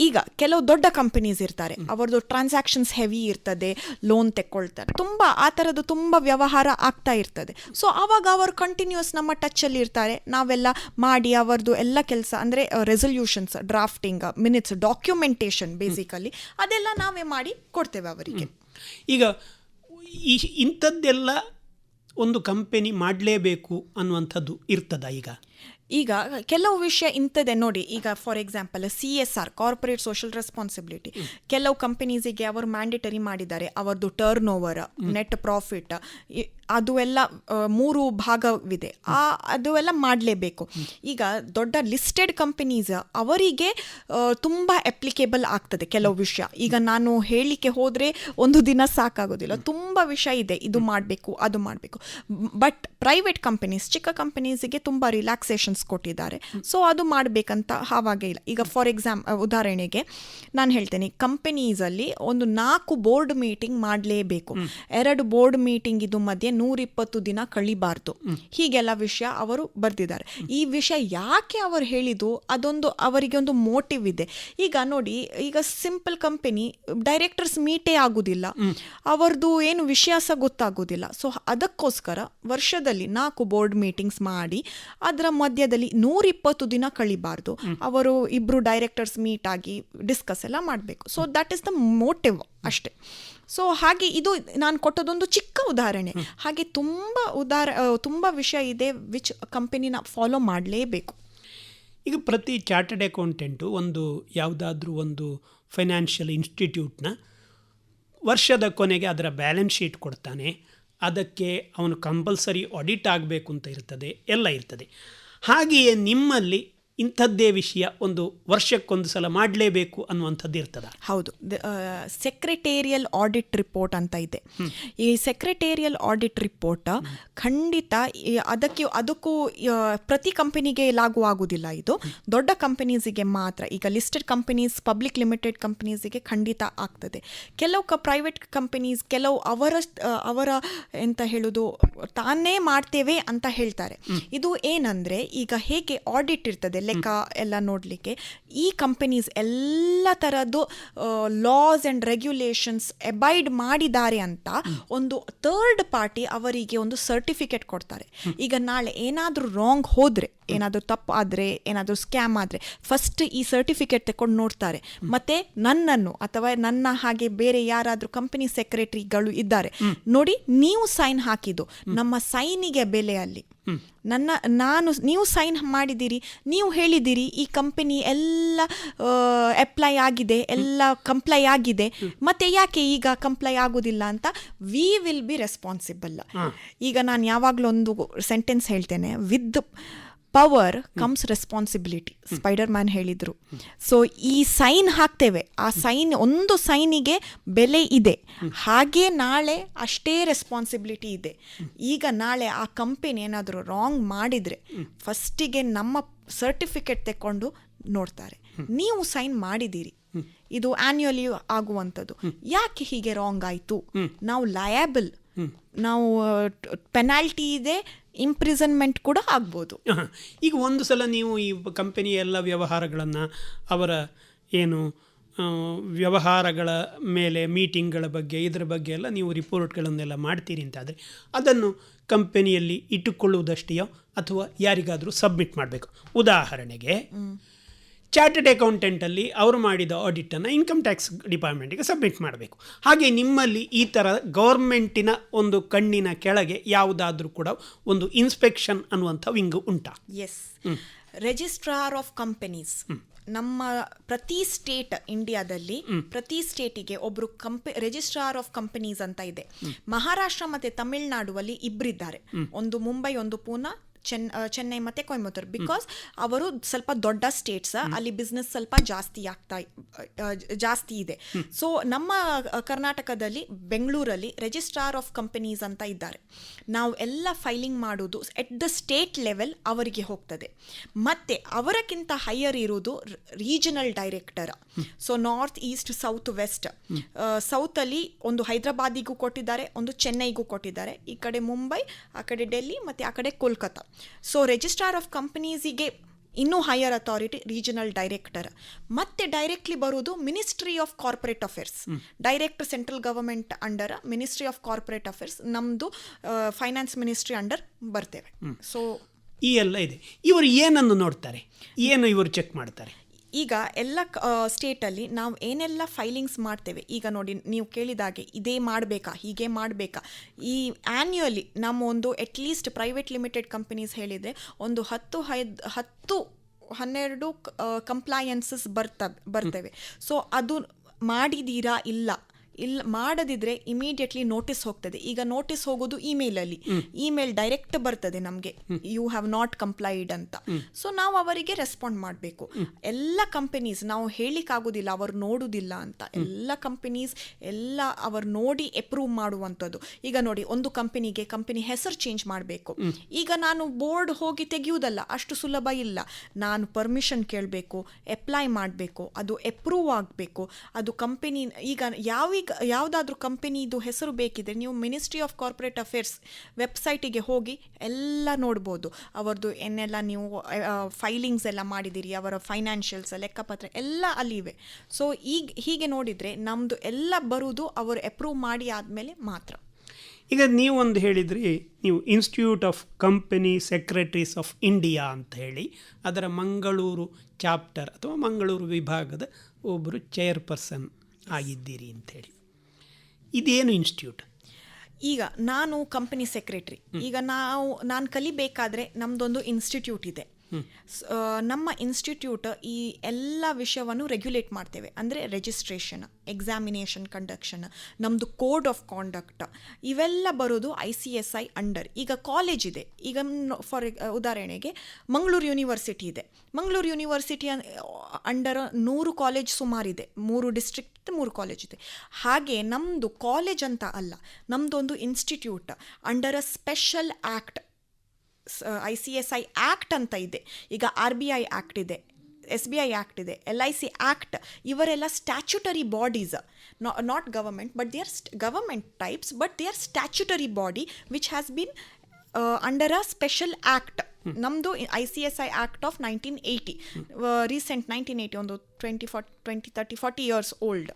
ಈಗ ಕೆಲವು ದೊಡ್ಡ ಕಂಪನೀಸ್ ಇರ್ತಾರೆ, ಅವ್ರದ್ದು ಟ್ರಾನ್ಸಾಕ್ಷನ್ಸ್ ಹೆವಿ ಇರ್ತದೆ, ಲೋನ್ ತೆಕ್ಕೊಳ್ತಾರೆ, ತುಂಬ ಆ ಥರದ್ದು ತುಂಬ ವ್ಯವಹಾರ ಆಗ್ತಾ ಇರ್ತದೆ. ಸೊ ಆವಾಗ ಅವರು ಕಂಟಿನ್ಯೂಸ್ ನಮ್ಮ ಟಚ್ಚಲ್ಲಿ ಇರ್ತಾರೆ, ನಾವೆಲ್ಲ ಮಾಡಿ ಅವರದ್ದು ಎಲ್ಲ ಕೆಲಸ ಅಂದರೆ resolutions, drafting, minutes, documentation basically ಅದೆಲ್ಲ ನಾವೇ ಮಾಡಿ ಕೊಡ್ತೇವೆ ಅವರಿಗೆ. ಈಗ ಇಂಥದ್ದೆಲ್ಲ ಒಂದು ಕಂಪೆನಿ ಮಾಡಲೇಬೇಕು ಅನ್ನುವಂಥದ್ದು ಇರ್ತದ ಈಗ ಕೆಲವು ವಿಷಯ ಇಂಥದ್ದೇ ನೋಡಿ. ಈಗ for example CSR, corporate social responsibility, ಕೆಲವು ಕಂಪನೀಸಿಗೆ ಅವರು ಮ್ಯಾಂಡೇಟರಿ ಮಾಡಿದ್ದಾರೆ. ಅವರದ್ದು ಟರ್ನ್ ಓವರ್, ನೆಟ್ ಪ್ರಾಫಿಟ್, ಅದು ಎಲ್ಲ 3 ಭಾಗವಿದೆ. ಅದು ಎಲ್ಲ ಮಾಡಲೇಬೇಕು. ಈಗ ದೊಡ್ಡ ಲಿಸ್ಟೆಡ್ ಕಂಪನೀಸ್ ಅವರಿಗೆ ತುಂಬ ಅಪ್ಲಿಕೇಬಲ್ ಆಗ್ತದೆ ಕೆಲವು ವಿಷಯ. ಈಗ ನಾನು ಹೇಳಲಿಕ್ಕೆ ಹೋದರೆ ಒಂದು ದಿನ ಸಾಕಾಗೋದಿಲ್ಲ, ತುಂಬ ವಿಷಯ ಇದೆ, ಇದು ಮಾಡಬೇಕು ಅದು ಮಾಡಬೇಕು. ಬಟ್ ಪ್ರೈವೇಟ್ ಕಂಪನೀಸ್, ಚಿಕ್ಕ ಕಂಪನೀಸಿಗೆ ತುಂಬ ರಿಲ್ಯಾಕ್ಸೇಷನ್ಸ್ ಕೊಟ್ಟಿದ್ದಾರೆ. ಸೊ ಅದು ಮಾಡಬೇಕಂತ ಹಾಗೆ ಇಲ್ಲ. ಈಗ ಫಾರ್ ಉದಾಹರಣೆಗೆ ನಾನು ಹೇಳ್ತೇನೆ, ಕಂಪನೀಸಲ್ಲಿ ಒಂದು 4 ಬೋರ್ಡ್ ಮೀಟಿಂಗ್ ಮಾಡಲೇಬೇಕು, 2 ಬೋರ್ಡ್ ಮೀಟಿಂಗ್ ಇದು ಮಧ್ಯೆ 120 ದಿನ ಕಳಿಬಾರ್ದು. ಹೀಗೆಲ್ಲ ವಿಷಯ ಅವರು ಬರೆದಿದ್ದಾರೆ. ಈ ವಿಷಯ ಯಾಕೆ ಅವರು ಹೇಳಿದ್ದು, ಅದೊಂದು ಅವರಿಗೆ ಒಂದು ಮೋಟಿವ್ ಇದೆ. ಈಗ ನೋಡಿ, ಈಗ ಸಿಂಪಲ್ ಕಂಪನಿ ಡೈರೆಕ್ಟರ್ಸ್ ಮೀಟೇ ಆಗುದಿಲ್ಲ, ಅವರದು ಏನು ವಿಷಯ ಸಹ ಗೊತ್ತಾಗೋದಿಲ್ಲ. ಸೊ ಅದಕ್ಕೋಸ್ಕರ ವರ್ಷದಲ್ಲಿ 4 ಬೋರ್ಡ್ ಮೀಟಿಂಗ್ಸ್ ಮಾಡಿ ಅದರ ಮಧ್ಯದಲ್ಲಿ 120 ದಿನ ಕಳಿಬಾರ್ದು. ಅವರು 2 ಡೈರೆಕ್ಟರ್ಸ್ ಮೀಟ್ ಆಗಿ ಡಿಸ್ಕಸ್ ಎಲ್ಲ ಮಾಡಬೇಕು. So that is the motive ಅಷ್ಟೇ. ಸೊ ಹಾಗೆ ಇದು ನಾನು ಕೊಟ್ಟದೊಂದು ಚಿಕ್ಕ ಉದಾಹರಣೆ. ಹಾಗೆ ತುಂಬ ವಿಷಯ ಇದೆ ವಿಚ್ ಕಂಪನಿನ ಫಾಲೋ ಮಾಡಲೇಬೇಕು. ಈಗ ಪ್ರತಿ ಚಾರ್ಟರ್ಡ್ ಅಕೌಂಟೆಂಟು ಯಾವುದಾದ್ರೂ ಒಂದು ಫೈನಾನ್ಷಿಯಲ್ ಇನ್ಸ್ಟಿಟ್ಯೂಟ್ನ ವರ್ಷದ ಕೊನೆಗೆ ಅದರ ಬ್ಯಾಲೆನ್ಸ್ ಶೀಟ್ ಕೊಡ್ತಾನೆ. ಅದಕ್ಕೆ ಅವನು ಕಂಪಲ್ಸರಿ ಆಡಿಟ್ ಆಗಬೇಕು ಅಂತ ಇರ್ತದೆ, ಎಲ್ಲ ಇರ್ತದೆ. ಹಾಗೆಯೇ ನಿಮ್ಮಲ್ಲಿ ಇಂಥದ್ದೇ ವಿಷಯ ಒಂದು ವರ್ಷಕ್ಕೊಂದು ಸಲ ಮಾಡಲೇಬೇಕು ಅನ್ನುವಂಥದ್ದು ಇರ್ತದ? ಹೌದು, ಸೆಕ್ರೆಟೇರಿಯಲ್ ಆಡಿಟ್ ರಿಪೋರ್ಟ್ ಅಂತ ಇದೆ. ಈ ಸೆಕ್ರೆಟೇರಿಯಲ್ ಆಡಿಟ್ ರಿಪೋರ್ಟ್ ಖಂಡಿತ ಅದಕ್ಕೂ ಪ್ರತಿ ಕಂಪನಿಗೆ ಲಾಗೂ ಆಗುವುದಿಲ್ಲ. ಇದು ದೊಡ್ಡ ಕಂಪನೀಸಿಗೆ ಮಾತ್ರ. ಈಗ ಲಿಸ್ಟೆಡ್ ಕಂಪನೀಸ್, ಪಬ್ಲಿಕ್ ಲಿಮಿಟೆಡ್ ಕಂಪನೀಸಿಗೆ ಖಂಡಿತ ಆಗ್ತದೆ. ಕೆಲವು ಪ್ರೈವೇಟ್ ಕಂಪನೀಸ್ ಕೆಲವು ಅವರ ಎಂತ ಹೇಳೋದು ತಾನೇ ಮಾಡ್ತೇವೆ ಅಂತ ಹೇಳ್ತಾರೆ. ಇದು ಏನಂದರೆ, ಈಗ ಹೇಗೆ ಆಡಿಟ್ ಇರ್ತದೆ ಲೆಕ್ಕ ಎಲ್ಲ ನೋಡಲಿಕ್ಕೆ, ಈ ಕಂಪನೀಸ್ ಎಲ್ಲ ಥರದ್ದು ಲಾಸ್ ಆ್ಯಂಡ್ ರೆಗ್ಯುಲೇಷನ್ಸ್ ಅಬೈಡ್ ಮಾಡಿದ್ದಾರೆ ಅಂತ ಒಂದು ಥರ್ಡ್ ಪಾರ್ಟಿ ಅವರಿಗೆ ಒಂದು ಸರ್ಟಿಫಿಕೇಟ್ ಕೊಡ್ತಾರೆ. ಈಗ ನಾಳೆ ಏನಾದರೂ ರಾಂಗ್ ಹೋದರೆ, ಏನಾದರೂ ತಪ್ಪು ಆದರೆ, ಏನಾದರೂ ಸ್ಕ್ಯಾಮ್ ಆದರೆ ಫಸ್ಟ್ ಈ ಸರ್ಟಿಫಿಕೇಟ್ ತಗೊಂಡು ನೋಡ್ತಾರೆ. ಮತ್ತು ನನ್ನನ್ನು ಅಥವಾ ನನ್ನ ಹಾಗೆ ಬೇರೆ ಯಾರಾದರೂ ಕಂಪನಿ ಸೆಕ್ರೆಟರಿಗಳು ಇದ್ದಾರೆ, ನೋಡಿ ನೀವು ಸೈನ್ ಹಾಕಿದ್ದು, ನಮ್ಮ ಸೈನಿಗೆ ಬೆಲೆ ಅಲ್ಲಿ. ನೀವು ಸೈನ್ ಮಾಡಿದ್ದೀರಿ, ನೀವು ಹೇಳಿದ್ದೀರಿ ಈ ಕಂಪನಿ ಎಲ್ಲ ಅಪ್ಲೈ ಆಗಿದೆ, ಎಲ್ಲ ಕಂಪ್ಲೈ ಆಗಿದೆ, ಮತ್ತೆ ಯಾಕೆ ಈಗ ಕಂಪ್ಲೈ ಆಗೋದಿಲ್ಲ ಅಂತ ವಿ ವಿಲ್ ಬಿ ರೆಸ್ಪಾನ್ಸಿಬಲ್. ಈಗ ನಾನು ಯಾವಾಗಲೂ ಒಂದು ಸೆಂಟೆನ್ಸ್ ಹೇಳ್ತೇನೆ, with power comes responsibility. Spider man ಹೇಳಿದರು. ಸೊ ಈ ಸೈನ್ ಹಾಕ್ತೇವೆ, ಆ ಒಂದು ಸೈನಿಗೆ ಬೆಲೆ ಇದೆ, ಹಾಗೆ ನಾಳೆ ಅಷ್ಟೇ ರೆಸ್ಪಾನ್ಸಿಬಿಲಿಟಿ ಇದೆ. ಈಗ ನಾಳೆ ಆ ಕಂಪನಿ ಏನಾದರೂ ರಾಂಗ್ ಮಾಡಿದರೆ ಫಸ್ಟಿಗೆ ನಮ್ಮ ಸರ್ಟಿಫಿಕೇಟ್ ತೆಕ್ಕೊಂಡು ನೋಡ್ತಾರೆ, ನೀವು ಸೈನ್ ಮಾಡಿದ್ದೀರಿ, ಇದು ಆನ್ಯುವಲಿ ಆಗುವಂಥದ್ದು, ಯಾಕೆ ಹೀಗೆ ರಾಂಗ್ ಆಯಿತು, ನಾವು ಲಯಬಲ್, ನಾವು ಪೆನಾಲ್ಟಿ ಇದೆ, ಇಂಪ್ರಿಸನ್ಮೆಂಟ್ ಕೂಡ ಆಗ್ಬೋದು. ಈಗ ಒಂದು ಸಲ ನೀವು ಈ ಕಂಪನಿಯ ಎಲ್ಲ ವ್ಯವಹಾರಗಳನ್ನು, ಅವರ ಏನು ವ್ಯವಹಾರಗಳ ಮೇಲೆ ಮೀಟಿಂಗ್ಗಳ ಬಗ್ಗೆ ಇದರ ಬಗ್ಗೆ ಎಲ್ಲ ನೀವು ರಿಪೋರ್ಟ್ಗಳನ್ನೆಲ್ಲ ಮಾಡ್ತೀರಿ ಅಂತಾದರೆ ಅದನ್ನು ಕಂಪನಿಯಲ್ಲಿ ಇಟ್ಟುಕೊಳ್ಳುವುದಷ್ಟೆಯೋ ಅಥವಾ ಯಾರಿಗಾದರೂ ಸಬ್ಮಿಟ್ ಮಾಡಬೇಕು? ಉದಾಹರಣೆಗೆ ಚಾರ್ಟರ್ಡ್ ಅಕೌಂಟೆಂಟಲ್ಲಿ ಅವರು ಮಾಡಿದ ಆಡಿಟನ್ನು ಇನ್ಕಮ್ ಟ್ಯಾಕ್ಸ್ ಡಿಪಾರ್ಟ್ಮೆಂಟಿಗೆ ಸಬ್ಮಿಟ್ ಮಾಡಬೇಕು. ಹಾಗೆ ನಿಮ್ಮಲ್ಲಿ ಈ ಥರ ಗೌರ್ಮೆಂಟಿನ ಒಂದು ಕಣ್ಣಿನ ಕೆಳಗೆ ಯಾವುದಾದ್ರೂ ಕೂಡ ಒಂದು ಇನ್ಸ್ಪೆಕ್ಷನ್ ಅನ್ನುವಂಥ ವಿಂಗ್ ಉಂಟಾ? Yes, registrar of companies. ನಮ್ಮ ಪ್ರತಿ ಸ್ಟೇಟ್, ಇಂಡಿಯಾದಲ್ಲಿ ಪ್ರತಿ ಸ್ಟೇಟಿಗೆ ಒಬ್ಬರು ರಿಜಿಸ್ಟ್ರಾರ್ ಆಫ್ ಕಂಪನೀಸ್ ಅಂತ ಇದೆ. ಮಹಾರಾಷ್ಟ್ರ ಮತ್ತು ತಮಿಳುನಾಡುವಲ್ಲಿ 2 ಇದ್ದಾರೆ, ಒಂದು ಮುಂಬೈ, ಒಂದು ಪೂನಾ, ಚೆನ್ನೈ ಮತ್ತು ಕೊಯಮತ್ತೂರು. ಬಿಕಾಸ್ ಅವರು ಸ್ವಲ್ಪ ದೊಡ್ಡ ಸ್ಟೇಟ್ಸ್, ಅಲ್ಲಿ ಬಿಸ್ನೆಸ್ ಸ್ವಲ್ಪ ಜಾಸ್ತಿ ಇದೆ. ಸೊ ನಮ್ಮ ಕರ್ನಾಟಕದಲ್ಲಿ ಬೆಂಗಳೂರಲ್ಲಿ ರಿಜಿಸ್ಟ್ರಾರ್ ಆಫ್ ಕಂಪನೀಸ್ ಅಂತ ಇದ್ದಾರೆ. ನಾವು ಎಲ್ಲ ಫೈಲಿಂಗ್ ಮಾಡೋದು ಎಟ್ ದ ಸ್ಟೇಟ್ ಲೆವೆಲ್ ಅವರಿಗೆ ಹೋಗ್ತದೆ. ಮತ್ತು ಅವರಕ್ಕಿಂತ ಹೈಯರ್ ಇರೋದು regional director. So north, east, south, west. ಸೌತಲ್ಲಿ ಒಂದು ಹೈದರಾಬಾದಿಗೂ ಕೊಟ್ಟಿದ್ದಾರೆ, ಒಂದು ಚೆನ್ನೈಗೂ ಕೊಟ್ಟಿದ್ದಾರೆ, ಈ ಕಡೆ ಮುಂಬೈ, ಆ ಕಡೆ ಡೆಲ್ಲಿ ಮತ್ತು ಆ ಕಡೆ ಕೋಲ್ಕತ್ತಾ. ಸೊ ರಿಜಿಸ್ಟ್ರಾರ್ ಆಫ್ ಕಂಪನೀಸಿಗೆ ಇನ್ನೂ ಹೈಯರ್ ಅಥಾರಿಟಿ ರೀಜನಲ್ ಡೈರೆಕ್ಟರ್. ಮತ್ತೆ ಡೈರೆಕ್ಟ್ಲಿ ಬರೋದು ministry of corporate affairs. Direct central government under ministry of corporate affairs, ನಮ್ಮದು ಫೈನಾನ್ಸ್ ಮಿನಿಸ್ಟ್ರಿ ಅಂಡರ್ ಬರ್ತೇವೆ. ಸೊ ಈ ಎಲ್ಲ ಇದೆ. ಇವರು ಏನನ್ನು ನೋಡ್ತಾರೆ, ಏನು ಇವರು ಚೆಕ್ ಮಾಡ್ತಾರೆ? ಈಗ ಎಲ್ಲ ಸ್ಟೇಟಲ್ಲಿ ನಾವು ಏನೆಲ್ಲ ಫೈಲಿಂಗ್ಸ್ ಮಾಡ್ತೇವೆ, ಈಗ ನೋಡಿ ನೀವು ಕೇಳಿದಾಗೆ ಇದೇ ಮಾಡಬೇಕಾ ಹೀಗೆ ಮಾಡಬೇಕಾ, ಈ ಆ್ಯನ್ಯುಯಲಿ ನಮ್ಮ ಒಂದು ಅಟ್ಲೀಸ್ಟ್ ಪ್ರೈವೇಟ್ ಲಿಮಿಟೆಡ್ ಕಂಪನೀಸ್ ಹೇಳಿದರೆ ಒಂದು 10-12 ಕಂಪ್ಲೈಯನ್ಸಸ್ ಬರ್ತವೆ. ಸೊ ಅದು ಮಾಡಿದ್ದೀರಾ ಇಲ್ಲ ಮಾಡದಿದ್ರೆ ಇಮಿಡಿಯೇಟ್ಲಿ ನೋಟಿಸ್ ಹೋಗ್ತದೆ. ಈಗ ನೋಟಿಸ್ ಹೋಗೋದು ಇಮೇಲಲ್ಲಿ, ಇಮೇಲ್ ಡೈರೆಕ್ಟ್ ಬರ್ತದೆ ನಮಗೆ, ಯು ಹ್ಯಾವ್ ನಾಟ್ ಕಂಪ್ಲೈಡ್ ಅಂತ. ಸೊ ನಾವು ಅವರಿಗೆ ರೆಸ್ಪಾಂಡ್ ಮಾಡಬೇಕು. ಎಲ್ಲ ಕಂಪನೀಸ್ ನಾವು ಹೇಳಿಕ್ಕಾಗೋದಿಲ್ಲ ಅವರು ನೋಡುವುದಿಲ್ಲ ಅಂತ. ಎಲ್ಲ ಕಂಪನೀಸ್ ಎಲ್ಲ ಅವರು ನೋಡಿ ಅಪ್ರೂವ್ ಮಾಡುವಂಥದ್ದು. ಈಗ ನೋಡಿ, ಒಂದು ಕಂಪನಿ ಹೆಸರು ಚೇಂಜ್ ಮಾಡಬೇಕು. ಈಗ ನಾನು ಬೋರ್ಡ್ ಹೋಗಿ ತೆಗೆಯುವುದಲ್ಲ, ಅಷ್ಟು ಸುಲಭ ಇಲ್ಲ. ನಾನು ಪರ್ಮಿಷನ್ ಕೇಳಬೇಕು, ಅಪ್ಲೈ ಮಾಡಬೇಕು, ಅದು ಅಪ್ರೂವ್ ಆಗಬೇಕು. ಅದು ಕಂಪನಿ ಈಗ ಯಾವುದಾದ್ರೂ ಕಂಪನಿದು ಹೆಸರು ಬೇಕಿದ್ರೆ ನೀವು ಮಿನಿಸ್ಟ್ರಿ ಆಫ್ ಕಾರ್ಪೊರೇಟ್ ಅಫೇರ್ಸ್ ವೆಬ್ಸೈಟಿಗೆ ಹೋಗಿ ಎಲ್ಲ ನೋಡ್ಬೋದು. ಅವರದ್ದು ಏನೆಲ್ಲ ನೀವು ಫೈಲಿಂಗ್ಸ್ ಎಲ್ಲ ಮಾಡಿದ್ದೀರಿ, ಅವರ ಫೈನಾನ್ಷಿಯಲ್ಸ್ ಲೆಕ್ಕಪತ್ರ ಎಲ್ಲ ಅಲ್ಲಿವೆ. ಸೊ ಹೀಗೆ ನೋಡಿದರೆ ನಮ್ಮದು ಎಲ್ಲ ಬರುವುದು ಅವರು ಅಪ್ರೂವ್ ಮಾಡಿ ಆದಮೇಲೆ ಮಾತ್ರ. ಈಗ ನೀವು ಒಂದು ಹೇಳಿದ್ರಿ, ನೀವು institute of company secretaries of India ಅಂತ ಹೇಳಿ ಅದರ ಮಂಗಳೂರು ಚಾಪ್ಟರ್ ಅಥವಾ ಮಂಗಳೂರು ವಿಭಾಗದ ಒಬ್ಬರು ಚೇರ್ಪರ್ಸನ್ ಆಗಿದ್ದೀರಿ ಅಂಥೇಳಿ. ಇದೇನು ಇನ್ಸ್ಟಿಟ್ಯೂಟ್? ಈಗ ನಾನು ಕಂಪನಿ ಸೆಕ್ರೆಟರಿ. ಈಗ ನಾನು ಕಲಿಬೇಕಾದ್ರೆ ನಮ್ಮದೊಂದು ಇನ್ಸ್ಟಿಟ್ಯೂಟ್ ಇದೆ. ನಮ್ಮ ಇನ್ಸ್ಟಿಟ್ಯೂಟ್ ಈ ಎಲ್ಲ ವಿಷಯವನ್ನು ರೆಗ್ಯುಲೇಟ್ ಮಾಡ್ತೇವೆ. ಅಂದರೆ ರಿಜಿಸ್ಟ್ರೇಷನ್, ಎಕ್ಸಾಮಿನೇಷನ್ ಕಂಡಕ್ಷನ್, ನಮ್ಮದು ಕೋಡ್ ಆಫ್ ಕಾಂಡಕ್ಟ್ ಇವೆಲ್ಲ ಬರೋದು ICSI ಅಂಡರ್. ಈಗ ಕಾಲೇಜ್ ಇದೆ, ಈಗ ಫಾರ್ ಉದಾಹರಣೆಗೆ ಮಂಗಳೂರು ಯೂನಿವರ್ಸಿಟಿ ಇದೆ. ಮಂಗಳೂರು ಯೂನಿವರ್ಸಿಟಿ ಅಂಡರ್ 100 ಕಾಲೇಜ್ ಸುಮಾರಿದೆ, 3 ಡಿಸ್ಟ್ರಿಕ್ಟ್ 3 ಕಾಲೇಜ್ ಇದೆ. ಹಾಗೆ ನಮ್ಮದು ಕಾಲೇಜ್ ಅಂತ ಅಲ್ಲ, ನಮ್ಮದೊಂದು institute under a special act, ICSI act ಅಂತ ಇದೆ. ಈಗ RBI ಆ್ಯಕ್ಟ್ ಇದೆ, SBI ಆ್ಯಕ್ಟ್ ಇದೆ, LIC ಆ್ಯಕ್ಟ್. ಇವರೆಲ್ಲ statutory bodies, not government but they are government types, but they are statutory body which has been under a special act. ನಮ್ಮದು ICSI act of 1980, recent 1980, ಒಂದು 20-30-40 years old.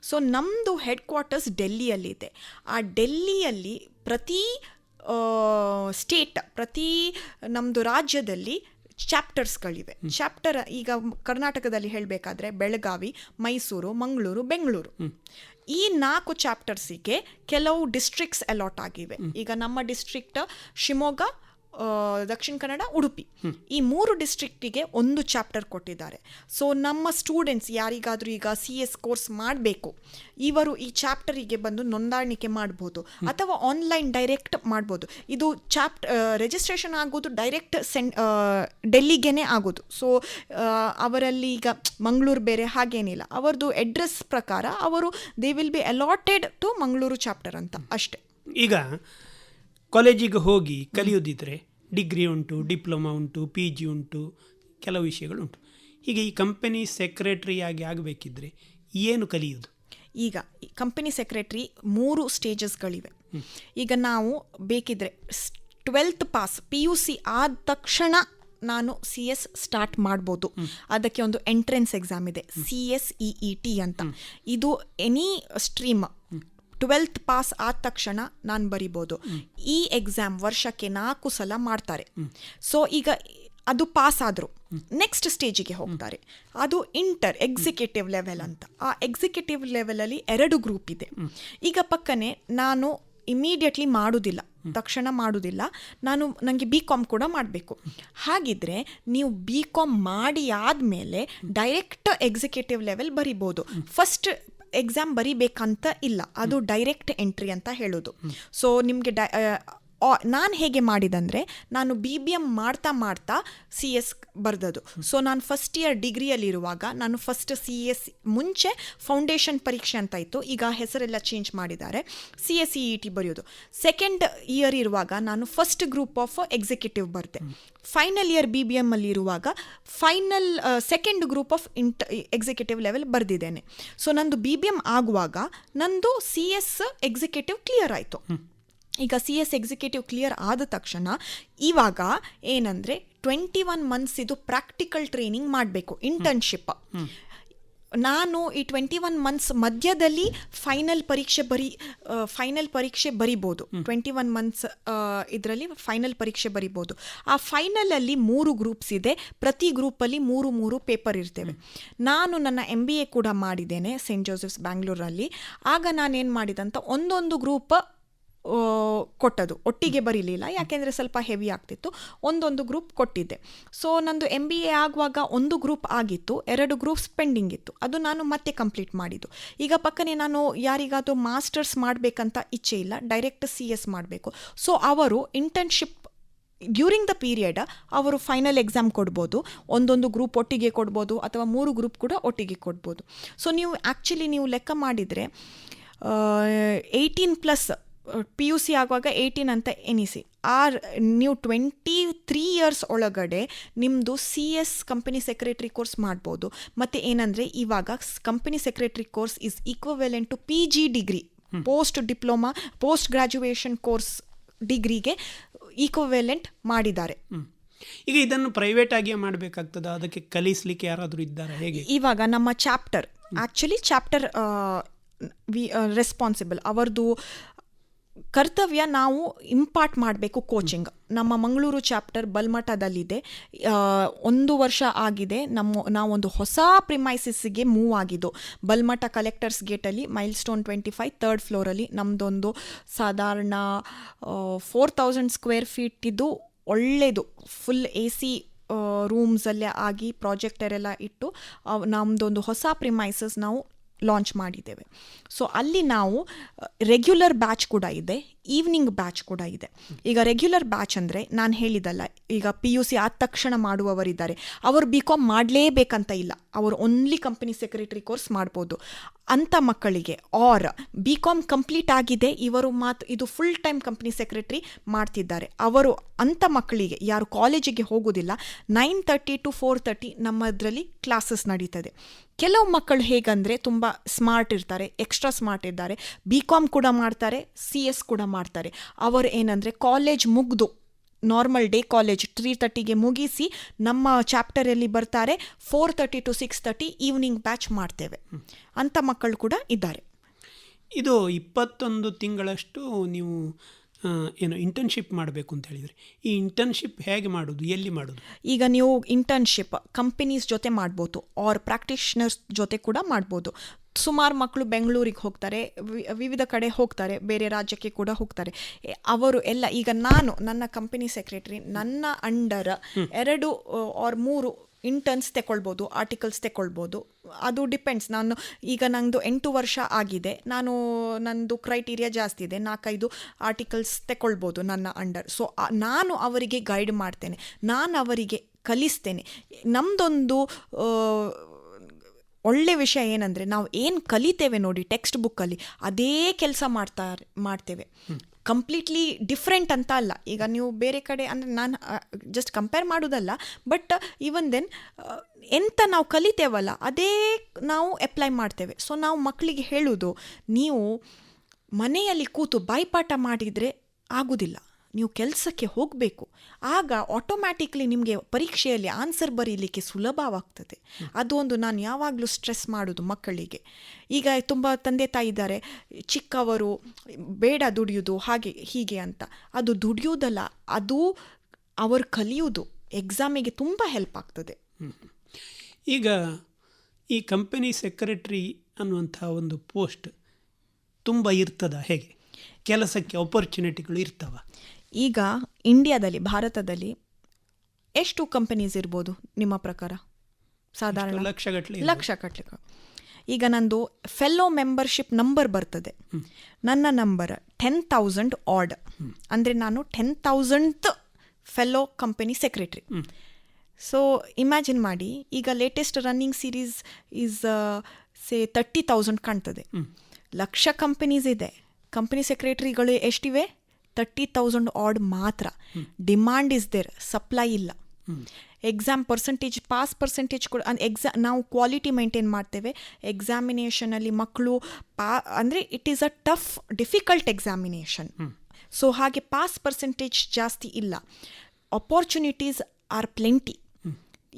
So ನಮ್ಮದು head quarters ಡೆಲ್ಲಿಯಲ್ಲಿದೆ. ಆ ಡೆಲ್ಲಿಯಲ್ಲಿ ಪ್ರತಿ state, ಪ್ರತಿ ನಮ್ಮದು ರಾಜ್ಯದಲ್ಲಿ ಚಾಪ್ಟರ್ಸ್ಗಳಿವೆ. Chapter ಈಗ ಕರ್ನಾಟಕದಲ್ಲಿ ಹೇಳಬೇಕಾದ್ರೆ ಬೆಳಗಾವಿ, ಮೈಸೂರು, ಮಂಗಳೂರು, ಬೆಂಗಳೂರು. ಈ 4 ಚಾಪ್ಟರ್ಸಿಗೆ ಕೆಲವು ಡಿಸ್ಟ್ರಿಕ್ಟ್ಸ್ ಅಲಾಟ್ ಆಗಿವೆ. ಈಗ ನಮ್ಮ ಡಿಸ್ಟ್ರಿಕ್ಟ್ ಶಿವಮೊಗ್ಗ, ದಕ್ಷಿಣ ಕನ್ನಡ, ಉಡುಪಿ, ಈ 3 ಡಿಸ್ಟ್ರಿಕ್ಟಿಗೆ ಒಂದು ಚಾಪ್ಟರ್ ಕೊಟ್ಟಿದ್ದಾರೆ. ಸೊ ನಮ್ಮ ಸ್ಟೂಡೆಂಟ್ಸ್ ಯಾರಿಗಾದರೂ ಈಗ CS ಕೋರ್ಸ್ ಮಾಡಬೇಕು, ಇವರು ಈ ಚಾಪ್ಟರಿಗೆ ಬಂದು ನೋಂದಾಣಿಕೆ ಮಾಡ್ಬೋದು ಅಥವಾ ಆನ್ಲೈನ್ ಡೈರೆಕ್ಟ್ ಮಾಡ್ಬೋದು. ಇದು ರಿಜಿಸ್ಟ್ರೇಷನ್ ಆಗೋದು ಡೈರೆಕ್ಟ್ ಡೆಲ್ಲಿಗೇನೆ ಆಗೋದು. ಸೊ ಅವರಲ್ಲಿ ಈಗ ಮಂಗಳೂರು ಬೇರೆ ಹಾಗೇನಿಲ್ಲ, ಅವರದ್ದು ಅಡ್ರೆಸ್ ಪ್ರಕಾರ ಅವರು they will be allotted to Mangaluru chapter ಅಂತ ಅಷ್ಟೇ. ಈಗ ಕಾಲೇಜಿಗೆ ಹೋಗಿ ಕಲಿಯೋದಿದ್ರೆ ಡಿಗ್ರಿ ಉಂಟು, ಡಿಪ್ಲೊಮಾ ಉಂಟು, PG ಉಂಟು, ಕೆಲವು ವಿಷಯಗಳುಂಟು. ಹೀಗೆ ಈ ಕಂಪನಿ ಸೆಕ್ರೆಟರಿಯಾಗಿ ಆಗಬೇಕಿದ್ರೆ ಏನು ಕಲಿಯೋದು? ಈಗ ಕಂಪನಿ ಸೆಕ್ರೆಟರಿ 3 ಸ್ಟೇಜಸ್ಗಳಿವೆ. ಈಗ ನಾವು ಬೇಕಿದ್ರೆ 12th ಪಾಸ್ PUC ಆದ ತಕ್ಷಣ ನಾನು CS ಸ್ಟಾರ್ಟ್ ಮಾಡ್ಬೋದು. ಅದಕ್ಕೆ ಒಂದು ಎಂಟ್ರೆನ್ಸ್ ಎಕ್ಸಾಮ್ ಇದೆ, CSEET ಅಂತ. ಇದು ಎನಿ ಸ್ಟ್ರೀಮ್ 12th ಪಾಸ್ ಆದ ತಕ್ಷಣ ನಾನು ಬರಿಬೋದು. ಈ ಎಕ್ಸಾಮ್ ವರ್ಷಕ್ಕೆ 4 ಸಲ ಮಾಡ್ತಾರೆ. ಸೊ ಈಗ ಅದು ಪಾಸ್ ಆದರು ನೆಕ್ಸ್ಟ್ ಸ್ಟೇಜಿಗೆ ಹೋಗ್ತಾರೆ, ಅದು ಎಕ್ಸಿಕ್ಯೂಟಿವ್ ಲೆವೆಲ್ ಅಂತ. ಆ ಎಕ್ಸಿಕ್ಯೂಟಿವ್ ಲೆವೆಲಲ್ಲಿ 2 ಗ್ರೂಪ್ ಇದೆ. ಈಗ ಪಕ್ಕನೆ ನಾನು ಇಮಿಡಿಯೇಟ್ಲಿ ಮಾಡೋದಿಲ್ಲ, ತಕ್ಷಣ ಮಾಡೋದಿಲ್ಲ, ನನಗೆ BCom ಕೂಡ ಮಾಡಬೇಕು. ಹಾಗಿದ್ರೆ ನೀವು BCom ಮಾಡಿ ಆದಮೇಲೆ ಡೈರೆಕ್ಟ್ ಎಕ್ಸಿಕ್ಯೂಟಿವ್ ಲೆವೆಲ್ ಬರಿಬೋದು. ಫಸ್ಟ್ ಎಕ್ಸಾಮ್ ಬರಿಬೇಕಂತ ಇಲ್ಲ, ಅದು ಡೈರೆಕ್ಟ್ ಎಂಟ್ರಿ ಅಂತ ಹೇಳೋದು. ಸೊ ನಿಮಗೆ ನಾನು ಹೇಗೆ ಮಾಡಿದಂದರೆ, ನಾನು BBM ಮಾಡ್ತಾ CS ಬರೆದದು. ಸೊ ನಾನು ಫಸ್ಟ್ ಇಯರ್ ಡಿಗ್ರಿಯಲ್ಲಿರುವಾಗ ನಾನು ಫಸ್ಟ್ CS ಮುಂಚೆ ಫೌಂಡೇಶನ್ ಪರೀಕ್ಷೆ ಅಂತ ಇತ್ತು, ಈಗ ಹೆಸರೆಲ್ಲ ಚೇಂಜ್ ಮಾಡಿದ್ದಾರೆ, CSEET ಬರೆಯೋದು. ಸೆಕೆಂಡ್ ಇಯರ್ ಇರುವಾಗ ನಾನು ಫಸ್ಟ್ ಗ್ರೂಪ್ ಆಫ್ ಎಕ್ಸಿಕ್ಯೂಟಿವ್ ಬರೆದೆ. ಫೈನಲ್ ಇಯರ್ BBM ಅಲ್ಲಿ ಇರುವಾಗ second group of executive level ಬರೆದಿದ್ದೇನೆ. ಸೊ ನಂದು BBM ಆಗುವಾಗ ನಂದು CS ಎಕ್ಸಿಕ್ಯೂಟಿವ್ ಕ್ಲಿಯರ್ ಆಯಿತು. ಈಗ CS ಎಕ್ಸಿಕ್ಯೂಟಿವ್ ಕ್ಲಿಯರ್ ಆದ ತಕ್ಷಣ ಇವಾಗ ಏನಂದರೆ 21 ಮಂತ್ಸ್ ಇದು ಪ್ರಾಕ್ಟಿಕಲ್ ಟ್ರೈನಿಂಗ್ ಮಾಡಬೇಕು, ಇಂಟರ್ನ್ಶಿಪ್. ನಾನು ಈ 21 ಮಂತ್ಸ್ ಮಧ್ಯದಲ್ಲಿ ಫೈನಲ್ ಪರೀಕ್ಷೆ ಬರಿಬೋದು. 21 ಮಂತ್ಸ್ ಇದರಲ್ಲಿ ಫೈನಲ್ ಪರೀಕ್ಷೆ ಬರಿಬೋದು. ಆ ಫೈನಲಲ್ಲಿ 3 ಗ್ರೂಪ್ಸ್ ಇದೆ. ಪ್ರತಿ ಗ್ರೂಪಲ್ಲಿ 3 ಪೇಪರ್ ಇರ್ತೇವೆ. ನಾನು ನನ್ನ MBA ಕೂಡ ಮಾಡಿದ್ದೇನೆ ಸೆಂಟ್ ಜೋಸೆಫ್ಸ್ ಬ್ಯಾಂಗ್ಳೂರಲ್ಲಿ. ಆಗ ನಾನೇನು ಮಾಡಿದಂತ ಒಂದೊಂದು ಗ್ರೂಪ್ ಕೊಟ್ಟದು, ಒಟ್ಟಿಗೆ ಬರೀಲಿಲ್ಲ, ಯಾಕೆಂದರೆ ಸ್ವಲ್ಪ ಹೆವಿ ಆಗ್ತಿತ್ತು. ಒಂದೊಂದು ಗ್ರೂಪ್ ಕೊಟ್ಟಿದ್ದೆ. ಸೊ ನಂದು MBA ಆಗುವಾಗ 1 ಗ್ರೂಪ್ ಆಗಿತ್ತು, 2 ಗ್ರೂಪ್ಸ್ ಪೆಂಡಿಂಗ್ ಇತ್ತು. ಅದು ನಾನು ಮತ್ತೆ ಕಂಪ್ಲೀಟ್ ಮಾಡಿದ್ದು. ಈಗ ಪಕ್ಕನೆ ನಾನು ಯಾರಿಗಾದರೂ ಮಾಸ್ಟರ್ಸ್ ಮಾಡಬೇಕಂತ ಇಚ್ಛೆ ಇಲ್ಲ, ಡೈರೆಕ್ಟ್ CS ಮಾಡಬೇಕು. ಸೊ ಅವರು ಇಂಟರ್ನ್ಶಿಪ್ ಡ್ಯೂರಿಂಗ್ ದ ಪೀರಿಯಡ್ ಅವರು ಫೈನಲ್ ಎಕ್ಸಾಮ್ ಕೊಡ್ಬೋದು. ಒಂದೊಂದು ಗ್ರೂಪ್ ಒಟ್ಟಿಗೆ ಕೊಡ್ಬೋದು ಅಥವಾ 3 ಗ್ರೂಪ್ ಕೂಡ ಒಟ್ಟಿಗೆ ಕೊಡ್ಬೋದು. ಸೊ ನೀವು ಲೆಕ್ಕ ಮಾಡಿದರೆ 18+ PUC ಆಗುವಾಗ 18 ಅಂತ ಎನಿಸಿ. ನೀವು 23 ಇಯರ್ಸ್ ಒಳಗಡೆ ನಿಮ್ಮದು CS ಕಂಪನಿ ಸೆಕ್ರೆಟರಿ ಕೋರ್ಸ್ ಮಾಡ್ಬೋದು. ಮತ್ತು ಏನಂದರೆ ಇವಾಗ company secretary course is equivalent to PG degree, post diploma, post graduation course ಡಿಗ್ರಿಗೆ ಈಕ್ವಲೆಂಟ್ ಮಾಡಿದ್ದಾರೆ. ಈಗ ಇದನ್ನು ಪ್ರೈವೇಟ್ ಆಗಿಯೇ ಮಾಡಬೇಕಾಗ್ತದ, ಅದಕ್ಕೆ ಕಲಿಸಲಿಕ್ಕೆ ಯಾರಾದರೂ ಇದ್ದಾರೆ ಹೇಗೆ? ಇವಾಗ ನಮ್ಮ ಚಾಪ್ಟರ್ ರೆಸ್ಪಾನ್ಸಿಬಲ್, ಅವರದು ಕರ್ತವ್ಯ ನಾವು ಇಂಪಾರ್ಟ್ ಮಾಡಬೇಕು ಕೋಚಿಂಗ್. ನಮ್ಮ ಮಂಗಳೂರು ಚಾಪ್ಟರ್ ಬಲ್ಮಠದಲ್ಲಿದೆ. 1 ವರ್ಷ ಆಗಿದೆ. ನಾವೊಂದು ಹೊಸ ಪ್ರಿಮೈಸಿಸ್ಗೆ ಮೂವ್ ಆಗಿದ್ದು. ಬಲ್ಮಠ ಕಲೆಕ್ಟರ್ಸ್ ಗೇಟಲ್ಲಿ ಮೈಲ್ಸ್ಟೋನ್ 25 3rd ಫ್ಲೋರಲ್ಲಿ ನಮ್ಮದೊಂದು ಸಾಧಾರಣ 4000 ಸ್ಕ್ವೇರ್ ಫೀಟ್ ಇದ್ದು ಒಳ್ಳೆಯದು, ಫುಲ್ AC ರೂಮ್ಸಲ್ಲೇ ಆಗಿ ಪ್ರಾಜೆಕ್ಟರ್ ಎಲ್ಲ ಇಟ್ಟು ನಮ್ಮದೊಂದು ಹೊಸ ಪ್ರಿಮೈಸಸ್ ನಾವು ಲಾಂಚ್ ಮಾಡಿದ್ದೇವೆ. ಸೊ ಅಲ್ಲಿ ನಾವು ರೆಗ್ಯುಲರ್ ಬ್ಯಾಚ್ ಕೂಡ ಇದೆ, ಈವ್ನಿಂಗ್ ಬ್ಯಾಚ್ ಕೂಡ ಇದೆ. ಈಗ ರೆಗ್ಯುಲರ್ ಬ್ಯಾಚ್ ಅಂದರೆ ನಾನು ಹೇಳಿದಲ್ಲ, ಈಗ PUC ಆದ ತಕ್ಷಣ ಮಾಡುವವರಿದ್ದಾರೆ, ಅವರು BCom ಮಾಡಲೇಬೇಕಂತ ಇಲ್ಲ, ಅವರು ಓನ್ಲಿ ಕಂಪನಿ ಸೆಕ್ರೆಟರಿ ಕೋರ್ಸ್ ಮಾಡ್ಬೋದು. ಅಂಥ ಮಕ್ಕಳಿಗೆ ಆರ್ BCom ಕಂಪ್ಲೀಟ್ ಆಗಿದೆ, ಇದು ಫುಲ್ ಟೈಮ್ ಕಂಪನಿ ಸೆಕ್ರೆಟರಿ ಮಾಡ್ತಿದ್ದಾರೆ, ಅವರು ಅಂಥ ಮಕ್ಕಳಿಗೆ ಯಾರು ಕಾಲೇಜಿಗೆ ಹೋಗೋದಿಲ್ಲ 9:30 to 4:30 ನಮ್ಮದರಲ್ಲಿ ಕ್ಲಾಸಸ್ ನಡೀತದೆ. ಕೆಲವು ಮಕ್ಕಳು ಹೇಗಂದರೆ ತುಂಬ ಸ್ಮಾರ್ಟ್ ಇರ್ತಾರೆ, ಎಕ್ಸ್ಟ್ರಾ ಸ್ಮಾರ್ಟ್ ಇದ್ದಾರೆ, BCom ಕೂಡ ಮಾಡ್ತಾರೆ, CS ಕೂಡ ಮಾಡ್ತಾರೆ. ಅವರು ಏನಂದರೆ ಕಾಲೇಜ್ ಮುಗಿದು ನಾರ್ಮಲ್ ಡೇ ಕಾಲೇಜ್ 3:30ಗೆ ಮುಗಿಸಿ ನಮ್ಮ ಚಾಪ್ಟರಲ್ಲಿ ಬರ್ತಾರೆ, 4:30 to 6:30 ಈವ್ನಿಂಗ್ ಬ್ಯಾಚ್ ಮಾಡ್ತೇವೆ. ಅಂಥ ಮಕ್ಕಳು ಕೂಡ ಇದ್ದಾರೆ. ಇದು 21 ತಿಂಗಳಷ್ಟು ನೀವು ಇಂಟರ್ನ್ಶಿಪ್ ಮಾಡಬೇಕು ಅಂತ ಹೇಳಿದರೆ, ಈ ಇಂಟರ್ನ್ಶಿಪ್ ಹೇಗೆ ಮಾಡೋದು, ಎಲ್ಲಿ ಮಾಡೋದು? ಈಗ ನೀವು ಇಂಟರ್ನ್ಶಿಪ್ ಕಂಪನೀಸ್ ಜೊತೆ ಮಾಡ್ಬೋದು, ಆರ್ ಪ್ರಾಕ್ಟೀಷನರ್ಸ್ ಜೊತೆ ಕೂಡ ಮಾಡ್ಬೋದು. ಸುಮಾರು ಮಕ್ಕಳು ಬೆಂಗಳೂರಿಗೆ ಹೋಗ್ತಾರೆ, ವಿವಿಧ ಕಡೆ ಹೋಗ್ತಾರೆ, ಬೇರೆ ರಾಜ್ಯಕ್ಕೆ ಕೂಡ ಹೋಗ್ತಾರೆ. ಅವರು ಎಲ್ಲ ಈಗ ನನ್ನ ಕಂಪನಿ ಸೆಕ್ರೆಟರಿ ನನ್ನ ಅಂಡರ್ 2 or 3 ಇಂಟರ್ನ್ಸ್ ತೆಗೊಳ್ಬೋದು, ಆರ್ಟಿಕಲ್ಸ್ ತೆಗೊಳ್ಬೋದು. ಅದು ಡಿಪೆಂಡ್ಸ್. ನಂದು 8 ವರ್ಷ ಆಗಿದೆ, ನಂದು ಕ್ರೈಟೀರಿಯಾ ಜಾಸ್ತಿ ಇದೆ, 4-5 ಆರ್ಟಿಕಲ್ಸ್ ತೆಗೊಳ್ಬೋದು ನನ್ನ ಅಂಡರ್. ಸೊ ನಾನು ಅವರಿಗೆ ಗೈಡ್ ಮಾಡ್ತೇನೆ, ನಾನು ಅವರಿಗೆ ಕಲಿಸ್ತೇನೆ. ನಮ್ಮದೊಂದು ಒಳ್ಳೆ ವಿಷಯ ಏನಂದರೆ, ನಾವು ಏನು ಕಲಿತೇವೆ ನೋಡಿ ಟೆಕ್ಸ್ಟ್ ಬುಕ್ಕಲ್ಲಿ ಅದೇ ಕೆಲಸ ಮಾಡ್ತೇವೆ. ಕಂಪ್ಲೀಟ್ಲಿ ಡಿಫ್ರೆಂಟ್ ಅಂತ ಅಲ್ಲ. ಈಗ ನೀವು ಬೇರೆ ಕಡೆ ಅಂದರೆ ನಾನು ಜಸ್ಟ್ ಕಂಪೇರ್ ಮಾಡೋದಲ್ಲ, ಬಟ್ ಈವನ್ ದೆನ್ ಎಂತ ನಾವು ಕಲಿತೇವಲ್ಲ ಅದೇ ನಾವು ಅಪ್ಲೈ ಮಾಡ್ತೇವೆ. ಸೊ ನಾವು ಮಕ್ಕಳಿಗೆ ಹೇಳೋದು, ನೀವು ಮನೆಯಲ್ಲಿ ಕೂತು ಬಾಯ್ಪಾಠ ಮಾಡಿದರೆ ಆಗೋದಿಲ್ಲ, ನೀವು ಕೆಲಸಕ್ಕೆ ಹೋಗಬೇಕು. ಆಗ ಆಟೋಮ್ಯಾಟಿಕ್ಲಿ ನಿಮಗೆ ಪರೀಕ್ಷೆಯಲ್ಲಿ ಆನ್ಸರ್ ಬರೀಲಿಕ್ಕೆ ಸುಲಭವಾಗ್ತದೆ. ಅದು ಒಂದು ನಾನು ಯಾವಾಗಲೂ ಸ್ಟ್ರೆಸ್ ಮಾಡೋದು ಮಕ್ಕಳಿಗೆ. ಈಗ ತುಂಬ ತಂದೆ ತಾಯಿ ಇದ್ದಾರೆ, ಚಿಕ್ಕವರು ಬೇಡ ದುಡಿಯೋದು ಹಾಗೆ ಹೀಗೆ ಅಂತ. ಅದು ದುಡಿಯೋದಲ್ಲ, ಅದು ಅವರು ಕಲಿಯೋದು ಎಕ್ಸಾಮಿಗೆ ತುಂಬ ಹೆಲ್ಪ್ ಆಗ್ತದೆ. ಈಗ ಈ ಕಂಪನಿ ಸೆಕ್ರೆಟರಿ ಅನ್ನುವಂಥ ಒಂದು ಪೋಸ್ಟ್ ತುಂಬ ಇರ್ತದ, ಹೇಗೆ ಕೆಲಸಕ್ಕೆ ಆಪರ್ಚುನಿಟಿಗಳು ಇರ್ತವ? ಈಗ ಇಂಡಿಯಾದಲ್ಲಿ, ಭಾರತದಲ್ಲಿ ಎಷ್ಟು ಕಂಪನೀಸ್ ಇರ್ಬೋದು ನಿಮ್ಮ ಪ್ರಕಾರ? ಸಾಧಾರಣ ಲಕ್ಷಗಟ್ಟಲೆ. ಈಗ ನಂದು ಫೆಲ್ಲೋ ಮೆಂಬರ್ಶಿಪ್ ನಂಬರ್ ಬರ್ತದೆ, ನನ್ನ ನಂಬರ್ 10,000 ಆಡ್, ಅಂದರೆ ನಾನು 10,000th fellow company secretary. So imagine ಮಾಡಿ, ಈಗ ಲೇಟೆಸ್ಟ್ ರನ್ನಿಂಗ್ ಸೀರೀಸ್ ಈಸ್ 30,000 ಕಾಣ್ತದೆ. ಲಕ್ಷ ಕಂಪನೀಸ್ ಇದೆ, ಕಂಪನಿ ಸೆಕ್ರೆಟರಿಗಳು ಎಷ್ಟಿವೆ? 30,000 ಆಡ್ ಮಾತ್ರ. ಡಿಮಾಂಡ್ ಇಸ್ ದೇರ್, ಸಪ್ಲೈ ಇಲ್ಲ. ಎಕ್ಸಾಮ್ ಪರ್ಸೆಂಟೇಜ್, ಪಾಸ್ ಪರ್ಸೆಂಟೇಜ್ ಕೂಡ ನಾವು ಕ್ವಾಲಿಟಿ ಮೇಂಟೈನ್ ಮಾಡ್ತೇವೆ. ಎಕ್ಸಾಮಿನೇಷನಲ್ಲಿ ಮಕ್ಕಳು ಅಂದರೆ it is a tough difficult examination. So ಹಾಗೆ ಪಾಸ್ ಪರ್ಸೆಂಟೇಜ್ ಜಾಸ್ತಿ ಇಲ್ಲ. Opportunities are plenty.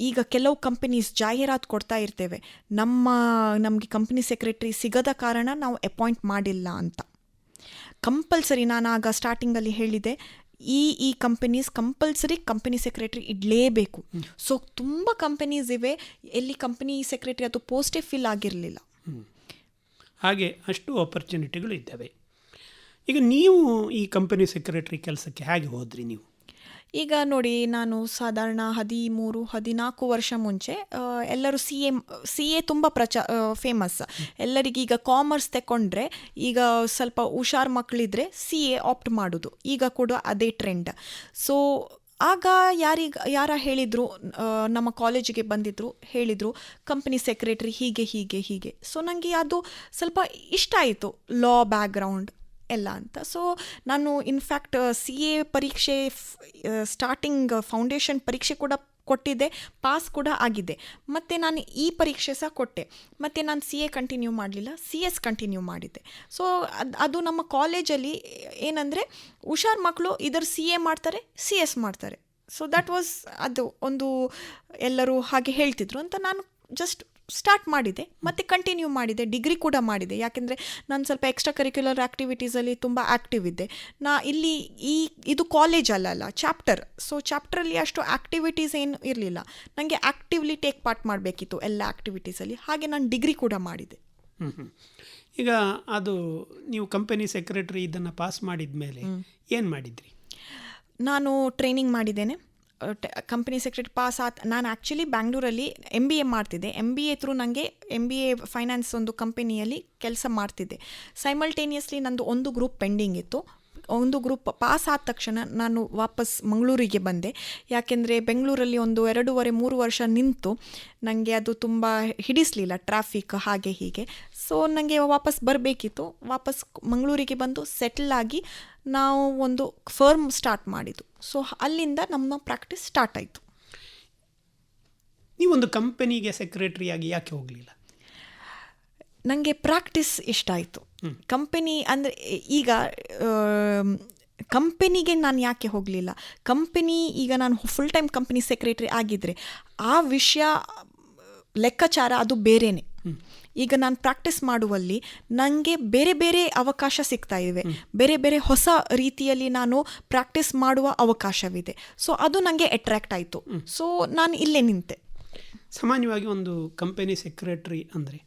ಈಗ ಕೆಲವು ಕಂಪನೀಸ್ ಜಾಹೀರಾತು ಕೊಡ್ತಾ ಇರ್ತೇವೆ, ನಮಗೆ ಕಂಪನಿ ಸೆಕ್ರೆಟರಿ ಸಿಗದ ಕಾರಣ ನಾವು ಅಪಾಯಿಂಟ್ ಮಾಡಿಲ್ಲ ಅಂತ. ಕಂಪಲ್ಸರಿ, ನಾನು ಆಗ ಸ್ಟಾರ್ಟಿಂಗಲ್ಲಿ ಹೇಳಿದೆ, ಈ ಕಂಪನೀಸ್ ಕಂಪಲ್ಸರಿ ಕಂಪನಿ ಸೆಕ್ರೆಟರಿ ಇಡಲೇಬೇಕು. ಸೊ ತುಂಬ ಕಂಪನೀಸ್ ಇವೆ ಎಲ್ಲಿ ಕಂಪನಿ ಸೆಕ್ರೆಟರಿ ಅದು ಪೋಸ್ಟೇ ಫಿಲ್ ಆಗಿರಲಿಲ್ಲ. ಹಾಗೆ ಅಷ್ಟು ಆಪರ್ಚುನಿಟಿಗಳು ಇದ್ದಾವೆ. ಈಗ ನೀವು ಈ ಕಂಪನಿ ಸೆಕ್ರೆಟರಿ ಕೆಲಸಕ್ಕೆ ಹೇಗೆ ಹೋದ್ರಿ ನೀವು? ಈಗ ನೋಡಿ, ನಾನು ಸಾಧಾರಣ 13-14 ವರ್ಷ ಮುಂಚೆ ಎಲ್ಲರೂ ಸಿ ಎ ತುಂಬ ಫೇಮಸ್. ಎಲ್ಲರಿಗೀಗ ಕಾಮರ್ಸ್ ತಗೊಂಡ್ರೆ ಈಗ ಸ್ವಲ್ಪ ಹುಷಾರು ಮಕ್ಕಳಿದ್ರೆ ಸಿ ಎ ಆಪ್ಟ್ ಮಾಡೋದು, ಈಗ ಕೂಡ ಅದೇ ಟ್ರೆಂಡ್. ಸೊ ಆಗ ಯಾರ ಹೇಳಿದರು, ನಮ್ಮ ಕಾಲೇಜಿಗೆ ಬಂದಿದ್ದರು, ಹೇಳಿದರು ಕಂಪನಿ ಸೆಕ್ರೆಟರಿ ಹೀಗೆ ಹೀಗೆ ಹೀಗೆ. ಸೊ ನನಗೆ ಅದು ಸ್ವಲ್ಪ ಇಷ್ಟ ಆಯಿತು, ಲಾ ಬ್ಯಾಕ್ಗ್ರೌಂಡ್ ಎಲ್ಲ ಅಂತ. ಸೊ ನಾನು ಇನ್ಫ್ಯಾಕ್ಟ್ ಸಿ ಎ ಪರೀಕ್ಷೆ ಸ್ಟಾರ್ಟಿಂಗ್ ಫೌಂಡೇಶನ್ ಪರೀಕ್ಷೆ ಕೂಡ ಕೊಟ್ಟಿದ್ದೆ, ಪಾಸ್ ಕೂಡ ಆಗಿದೆ. ಮತ್ತು ನಾನು ಈ ಪರೀಕ್ಷೆ ಸಹ ಕೊಟ್ಟೆ. ಮತ್ತು ನಾನು ಸಿ ಎ ಕಂಟಿನ್ಯೂ ಮಾಡಲಿಲ್ಲ, ಸಿ ಎಸ್ ಕಂಟಿನ್ಯೂ ಮಾಡಿದ್ದೆ. ಸೊ ಅದು ನಮ್ಮ ಕಾಲೇಜಲ್ಲಿ ಏನಂದರೆ, ಹುಷಾರು ಮಕ್ಕಳು ಇದರ ಸಿ ಎ ಮಾಡ್ತಾರೆ, ಸಿ ಎಸ್ ಮಾಡ್ತಾರೆ. ಸೊ ದ್ಯಾಟ್ ವಾಸ್, ಅದು ಒಂದು ಎಲ್ಲರೂ ಹಾಗೆ ಹೇಳ್ತಿದ್ರು ಅಂತ ನಾನು ಜಸ್ಟ್ ಸ್ಟಾರ್ಟ್ ಮಾಡಿದೆ ಮತ್ತು ಕಂಟಿನ್ಯೂ ಮಾಡಿದೆ. ಡಿಗ್ರಿ ಕೂಡ ಮಾಡಿದೆ, ಯಾಕೆಂದರೆ ನಾನು ಸ್ವಲ್ಪ ಎಕ್ಸ್ಟ್ರಾ ಕರಿಕ್ಯುಲರ್ ಆ್ಯಕ್ಟಿವಿಟೀಸಲ್ಲಿ ತುಂಬ ಆ್ಯಕ್ಟಿವ್ ಇದ್ದೆ. ಇಲ್ಲಿ ಇದು ಕಾಲೇಜ್ ಅಲ್ಲ, ಚಾಪ್ಟರ್. ಸೊ ಚಾಪ್ಟ್ರಲ್ಲಿ ಅಷ್ಟು ಆ್ಯಕ್ಟಿವಿಟೀಸ್ ಏನು ಇರಲಿಲ್ಲ, ನನಗೆ ಆ್ಯಕ್ಟಿವ್ಲಿ ಟೇಕ್ ಪಾರ್ಟ್ ಮಾಡಬೇಕಿತ್ತು ಎಲ್ಲ ಆ್ಯಕ್ಟಿವಿಟೀಸಲ್ಲಿ. ಹಾಗೆ ನಾನು ಡಿಗ್ರಿ ಕೂಡ ಮಾಡಿದೆ. ಈಗ ಅದು ನೀವು ಕಂಪನಿ ಸೆಕ್ರೆಟರಿ ಇದನ್ನು ಪಾಸ್ ಮಾಡಿದ ಮೇಲೆ ಏನು ಮಾಡಿದ್ರಿ? ನಾನು ಟ್ರೈನಿಂಗ್ ಮಾಡಿದ್ದೇನೆ. ಕಂಪನಿ ಸೆಕ್ರೆಟರಿ ಪಾಸ್ ನಾನು ಆ್ಯಕ್ಚುಲಿ ಬ್ಯಾಂಗ್ಳೂರಲ್ಲಿ MBA ಮಾಡ್ತಿದ್ದೆ. MBA ಥ್ರೂ ನನಗೆ MBA ಫೈನಾನ್ಸ್ ಒಂದು ಕಂಪನಿಯಲ್ಲಿ ಕೆಲಸ ಮಾಡ್ತಿದ್ದೆ. ಸೈಮಲ್ಟೇನಿಯಸ್ಲಿ ನಂದು ಒಂದು ಗ್ರೂಪ್ ಪೆಂಡಿಂಗ್ ಇತ್ತು. ಒಂದು ಗ್ರೂಪ್ ಪಾಸ್ ಆದ ತಕ್ಷಣ ನಾನು ವಾಪಸ್ ಮಂಗಳೂರಿಗೆ ಬಂದೆ, ಯಾಕೆಂದರೆ ಬೆಂಗಳೂರಲ್ಲಿ ಒಂದು 2.5-3 ವರ್ಷ ನಿಂತು ನನಗೆ ಅದು ತುಂಬ ಹಿಡಿಸಲಿಲ್ಲ, ಟ್ರಾಫಿಕ್ ಹಾಗೆ ಹೀಗೆ. ಸೊ ನನಗೆ ವಾಪಸ್ ಬರಬೇಕಿತ್ತು. ವಾಪಸ್ ಮಂಗಳೂರಿಗೆ ಬಂದು ಸೆಟಲ್ ಆಗಿ ನಾವು ಒಂದು ಫರ್ಮ್ ಸ್ಟಾರ್ಟ್ ಮಾಡಿದ್ದು. ಸೊ ಅಲ್ಲಿಂದ ನಮ್ಮ ಪ್ರಾಕ್ಟೀಸ್ ಸ್ಟಾರ್ಟ್ ಆಯಿತು. ನೀವೊಂದು ಕಂಪನಿಗೆ ಸೆಕ್ರೆಟರಿಯಾಗಿ ಯಾಕೆ ಹೋಗಲಿಲ್ಲ? ನನಗೆ ಪ್ರಾಕ್ಟೀಸ್ ಇಷ್ಟ ಆಯಿತು. ಕಂಪನಿ ಅಂದರೆ ಈಗ ಕಂಪನಿಗೆ ನಾನು ಯಾಕೆ ಹೋಗಲಿಲ್ಲ, ಕಂಪನಿ ಈಗ ನಾನು ಫುಲ್ ಟೈಮ್ ಕಂಪನಿ ಸೆಕ್ರೆಟರಿ ಆಗಿದ್ದರೆ ಆ ವಿಷಯ ಲೆಕ್ಕಾಚಾರ ಅದು ಬೇರೆಯೇ. ಈಗ ನಾನು ಪ್ರಾಕ್ಟೀಸ್ ಮಾಡುವಲ್ಲಿ ನನಗೆ ಬೇರೆ ಬೇರೆ ಅವಕಾಶ ಸಿಗ್ತಾ ಇವೆ, ಬೇರೆ ಬೇರೆ ಹೊಸ ರೀತಿಯಲ್ಲಿ ನಾನು ಪ್ರಾಕ್ಟೀಸ್ ಮಾಡುವ ಅವಕಾಶವಿದೆ. ಸೊ ಅದು ನನಗೆ ಅಟ್ರ್ಯಾಕ್ಟ್ ಆಯಿತು. ಸೊ ನಾನು ಇಲ್ಲೇ ನಿಂತೆ. ಸಾಮಾನ್ಯವಾಗಿ ಒಂದು ಕಂಪನಿ ಸೆಕ್ರೆಟರಿ ಅಂದರೆ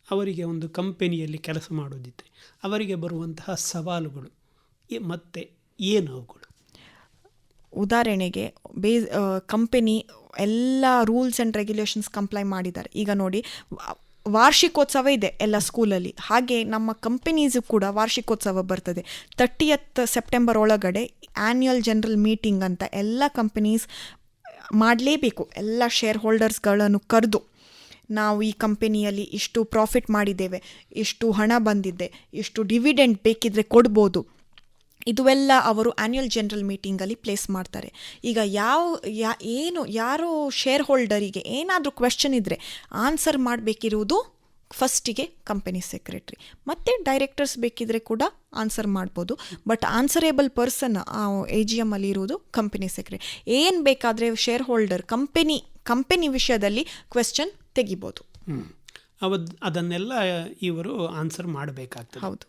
ಅವರಿಗೆ ಒಂದು ಕಂಪನಿಯಲ್ಲಿ ಕೆಲಸ ಮಾಡೋದಿದ್ದರೆ ಅವರಿಗೆ ಬರುವಂತಹ ಸವಾಲುಗಳು ಮತ್ತು ಏನು ಅವುಗಳು? ಉದಾಹರಣೆಗೆ ಕಂಪನಿ ಎಲ್ಲ ರೂಲ್ಸ್ ಆ್ಯಂಡ್ ರೆಗ್ಯುಲೇಷನ್ಸ್ ಕಂಪ್ಲೈ ಮಾಡಿದ್ದಾರೆ. ಈಗ ನೋಡಿ, ವಾರ್ಷಿಕೋತ್ಸವ ಇದೆ ಎಲ್ಲ ಸ್ಕೂಲಲ್ಲಿ, ಹಾಗೆ ನಮ್ಮ ಕಂಪನೀಸು ಕೂಡ ವಾರ್ಷಿಕೋತ್ಸವ ಬರ್ತದೆ. 30th ಸೆಪ್ಟೆಂಬರ್ ಒಳಗಡೆ ಆ್ಯನ್ಯುಯಲ್ ಜನರಲ್ ಮೀಟಿಂಗ್ ಅಂತ ಎಲ್ಲ ಕಂಪನೀಸ್ ಮಾಡಲೇಬೇಕು. ಎಲ್ಲ ಶೇರ್ ಹೋಲ್ಡರ್ಸ್ಗಳನ್ನು ಕರೆದು ನಾವು ಈ ಕಂಪನಿಯಲ್ಲಿ ಇಷ್ಟು ಪ್ರಾಫಿಟ್ ಮಾಡಿದ್ದೇವೆ, ಇಷ್ಟು ಹಣ ಬಂದಿದೆ, ಇಷ್ಟು ಡಿವಿಡೆಂಡ್ ಬೇಕಿದ್ರೆ ಕೊಡ್ಬೋದು, ಇದುವೆಲ್ಲ ಅವರು ಆ್ಯನ್ಯುಯಲ್ ಜನರಲ್ ಮೀಟಿಂಗಲ್ಲಿ ಪ್ಲೇಸ್ ಮಾಡ್ತಾರೆ. ಈಗ ಯಾರೋ ಶೇರ್ ಹೋಲ್ಡರಿಗೆ ಏನಾದರೂ ಕ್ವೆಶ್ಚನ್ ಇದ್ದರೆ ಆನ್ಸರ್ ಮಾಡಬೇಕಿರುವುದು ಫಸ್ಟಿಗೆ ಕಂಪನಿ ಸೆಕ್ರೆಟ್ರಿ. ಮತ್ತು ಡೈರೆಕ್ಟರ್ಸ್ ಬೇಕಿದ್ರೆ ಕೂಡ ಆನ್ಸರ್ ಮಾಡ್ಬೋದು, ಬಟ್ ಆನ್ಸರೇಬಲ್ ಪರ್ಸನ್ AGM ಅಲ್ಲಿ ಇರುವುದು ಕಂಪನಿ ಸೆಕ್ರೆಟ್ರಿ. ಏನು ಬೇಕಾದರೆ ಶೇರ್ ಹೋಲ್ಡರ್ ಕಂಪನಿ ವಿಷಯದಲ್ಲಿ ಕ್ವೆಶ್ಚನ್ ತೆಗಿಬೋದು. ಅದನ್ನೆಲ್ಲ ಇವರು ಆನ್ಸರ್ ಮಾಡಬೇಕಾಗ್ತದೆ. ಹೌದು.